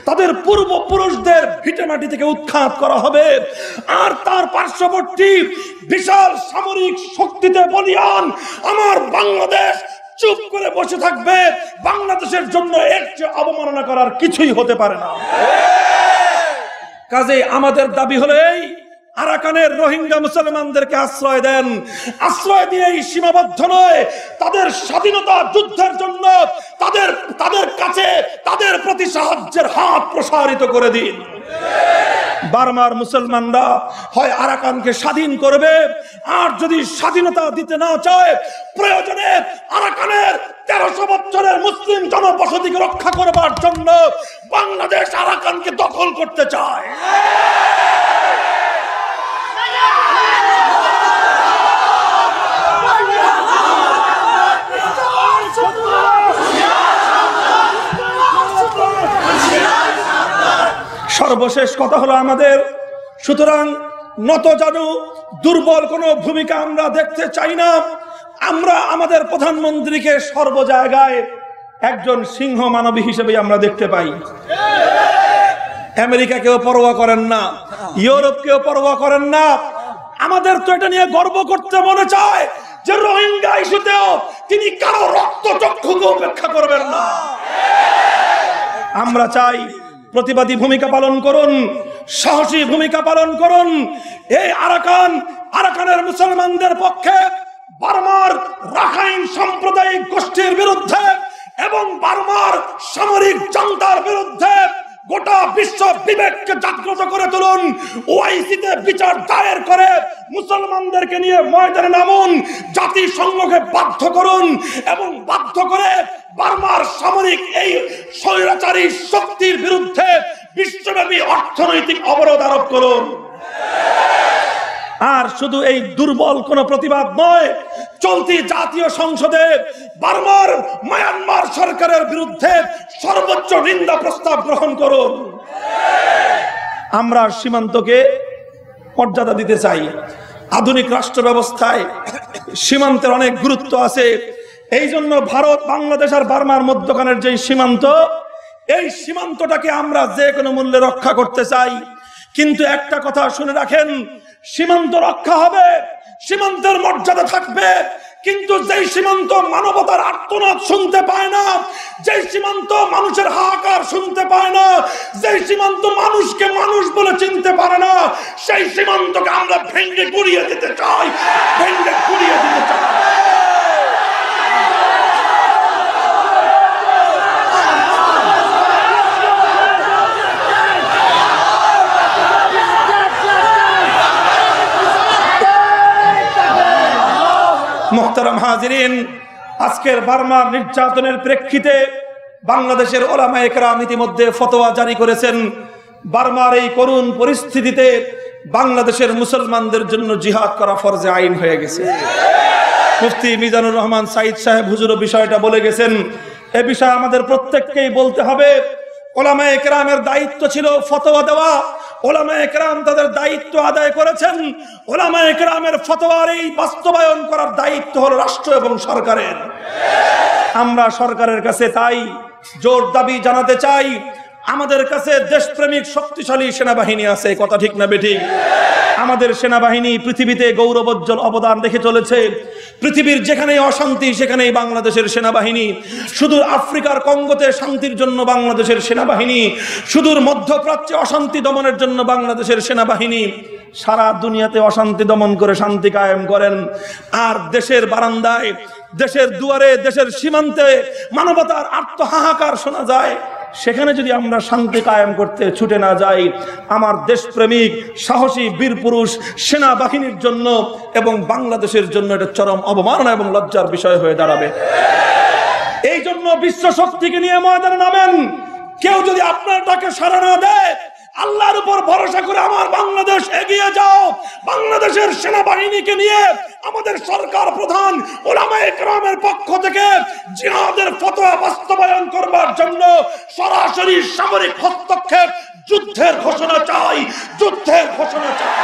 তাদের পূর্বপুরুষদের ভিটেমাটি থেকে উৎখাত করা হবে, আর তার পার্শ্ববর্তী বিশাল সামরিক শক্তিতে বলিয়ান আমার বাংলাদেশ চুপ করে বসে থাকবে? বাংলাদেশের জন্য এর চেয়ে অবমাননা করার কিছুই হতে পারে না। কাজে আমাদের দাবি হলো এই, আরাকানের রোহিঙ্গা মুসলমানদেরকে আশ্রয় দেন। আশ্রয় দিয়েই সীমাবদ্ধ নয়, তাদের স্বাধীনতা যুদ্ধের জন্য তাদের কাছে তাদের প্রতি সাহায্যের হাত প্রসারিত করে দিন। বার্মার মুসলমানরা হয় আরাকানকে স্বাধীন করবে, আর যদি স্বাধীনতা দিতে না চায়, প্রয়োজনে আরাকানের 1300 বছরের মুসলিম জনবসতিকে রক্ষা করবার জন্য বাংলাদেশ আরাকানকে দখল করতে চায়। সর্বশেষ কথা হলো আমাদের, সুতরাং নতজানু দুর্বল কোনো ভূমিকা আমরা দেখতে চাই না। আমরা আমাদের প্রধানমন্ত্রীকে সর্ব জায়গায় একজন সিংহ মানবী হিসেবে আমরা দেখতে পাই। আমেরিকাকেও পরোয়া করেন না, ইউরোপকেও পরোয়া করেন না। আমাদের তো এটা নিয়ে গর্ব করতে মনে চায় যে রোহিঙ্গা ইস্যুতেও তিনি কারো রক্তচক্ষুকে উপেক্ষা করবেন না। আমরা চাই প্রতিবাদী ভূমিকা পালন করুন, সাহসী ভূমিকা পালন করুন। এই আরাকানের মুসলমানদের পক্ষে, বার্মার রাখাইন সাম্প্রদায়িক গোষ্ঠীর বিরুদ্ধে এবং বার্মার সামরিক জান্তার বিরুদ্ধে গোটা বিশ্ব বিবেককে জাগ্রত করে তুলুন। ওআইসিতে বিচার দায়ের করে মুসলমানদেরকে নিয়ে ময়দানে নামুন, জাতিসংঘকে বাধ্য করুন এবং বাধ্য করে বার্মার সামরিক এই স্বৈরাচারী শক্তির বিরুদ্ধে বিশ্বব্যাপী অর্থনৈতিক অবরোধ আরোপ করুন। আর শুধু এই দুর্বল কোন প্রতিবাদ নয়, চলতি জাতীয় সংসদে বার্মার মায়ানমার সরকারের বিরুদ্ধে সর্বোচ্চ নিন্দা প্রস্তাব গ্রহণ করুন। আমরা সীমান্তকে মর্যাদা দিতে চাই। আধুনিক রাষ্ট্র ব্যবস্থায় সীমান্তের অনেক গুরুত্ব আছে। এই জন্য ভারত, বাংলাদেশ আর বার্মার মধ্যখানের যে সীমান্ত, এই সীমান্তটাকে আমরা যে কোনো মূল্যে রক্ষা করতে চাই। কিন্তু একটা কথা শুনে রাখেন, সীমান্ত রক্ষা হবে, সীমান্তের মর্যাদা থাকবে, কিন্তু যেই সীমান্ত মানবতার আর্তনাদ শুনতে পায় না, যেই সীমান্ত মানুষের হাহাকার শুনতে পায় না, যেই সীমান্ত মানুষকে মানুষ বলে চিনতে পারে না, সেই সীমান্তকে আমরা ভেঙে গুড়িয়ে দিতে চাই, ভেঙে গুড়িয়ে দিতে চাই। মুহতারাম হাজিরিন, আজকের বার্মার নির্যাতনের প্রেক্ষিতে বাংলাদেশের ওলামায়ে কেরাম ইতিমধ্যে ফতোয়া জারি করেছেন। বার্মার এই করুণ পরিস্থিতিতে বাংলাদেশের মুসলমানদের জন্য জিহাদ করা ফরজে আইন হয়ে গেছে। মুফতি মিজানুর রহমান সাইদ সাহেব হুজুরও বিষয়টা বলে গেছেন। এ বিষয়ে আমাদের প্রত্যেককেই বলতে হবে। ওলামায়ে কেরামের দায়িত্ব ছিল ফতোয়া দেওয়া, ওলামায়ে কেরাম তাদের দায়িত্ব আদায় করেছেন। ওলামায়ে কেরামের ফতোয়ার এই বাস্তবায়ন করার দায়িত্ব হলো রাষ্ট্র এবং সরকারের। আমরা সরকারের কাছে তাই জোর দাবি জানাতে চাই, আমাদের কাছে দেশপ্রেমিক শক্তিশালী সেনাবাহিনী আছে, কথা ঠিক না বেঠিক? আমাদের সেনাবাহিনী পৃথিবীতে গৌরবোজ্জ্বল অবদান রেখে চলেছে। পৃথিবীর যেখানেই অশান্তি সেখানেই বাংলাদেশের সেনাবাহিনী। সুদূর আফ্রিকার কঙ্গোতে শান্তির জন্য বাংলাদেশের সেনাবাহিনী, সুদূর মধ্যপ্রাচ্যে অশান্তি দমনের জন্য বাংলাদেশের সেনাবাহিনী। সারা দুনিয়াতে অশান্তি দমন করে শান্তি কায়েম করেন। আর দেশের বারান্দায়, দেশের দুয়ারে, দেশের সীমান্তে মানবতার আত্মহাহাকার শোনা যায়। সেখানে যদি আমরা শান্তি কায়েম করতে ছুটে না যাই, আমার দেশপ্রেমিক সাহসী বীর পুরুষ সেনাবাহিনীর জন্য এবং বাংলাদেশের জন্য এটা চরম অবমাননা এবং লজ্জার বিষয় হয়ে দাঁড়াবে। এই জন্য বিশ্ব শক্তিকে নিয়ে ময়দানে নামেন। কেউ যদি আপনার ডাকে সাড়া না দেয়, আল্লাহর উপর ভরসা করে আমার বাংলাদেশ এগিয়ে যাও। বাংলাদেশের সেনাবাহিনীকে নিয়ে আমাদের সরকার প্রধান ওলামায়ে কেরামের পক্ষ থেকে জিহাদের ফতোয়া বাস্তবায়ন করবার জন্য সরাসরি সামরিক হস্তক্ষেপ, যুদ্ধের ঘোষণা চাই, যুদ্ধের ঘোষণা চাই।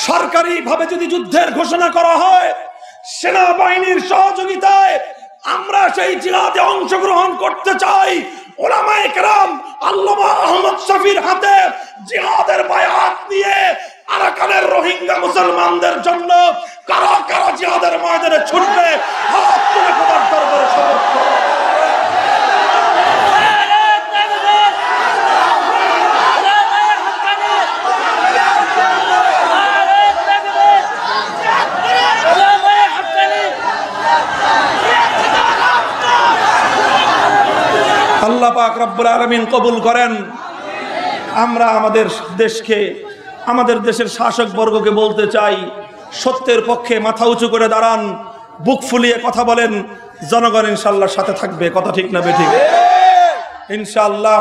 সরকারিভাবে যদি যুদ্ধের ঘোষণা করা হয়, সেনাবাহিনীর সহযোগিতায় আমরা সেই জিহাদে অংশগ্রহণ করতে চাই। ওলামায়ে কেরাম আল্লামা আহমদ শফির হাতে জিহাদের বায়াত নিয়ে আরাকানের রোহিঙ্গা মুসলমানদের জন্য কারা কারা জিহাদের ময়দানে ছুটবে, হাত তুলে খোদার দরবারে শপথ করো। আল্লাহ পাক রব্বুল আলামিন কবুল করেন। আমরা আমাদের দেশকে, আমাদের দেশের শাসক বর্গকে বলতে চাই, সত্যের পক্ষে মাথা উঁচু করে দাঁড়ান, বুক ফুলিয়ে কথা বলেন, জনগণ ইনশাআল্লাহ সাথে থাকবে, কথা ঠিক না বেঠিক? ইনশাআল্লাহ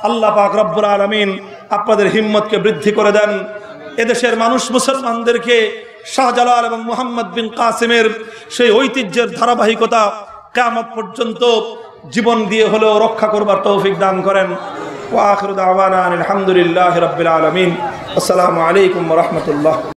আল্লাহ পাক রব্বুল আলামিন আপনাদের হিম্মতকে বৃদ্ধি করে দেন। এদেশের মানুষ মুসলমানদেরকে শাহজালাল এবং মুহাম্মদ বিন কাসিমের সেই ঐতিহ্যের ধারাবাহিকতা কিয়ামত পর্যন্ত জীবন দিয়ে হলেও রক্ষা করবার তৌফিক দান করেন। ওয়া আখিরু দাওয়ানা আলহামদুলিল্লাহি রাব্বিল আলামিন। আসসালামু আলাইকুম ওয়া রাহমাতুল্লাহ।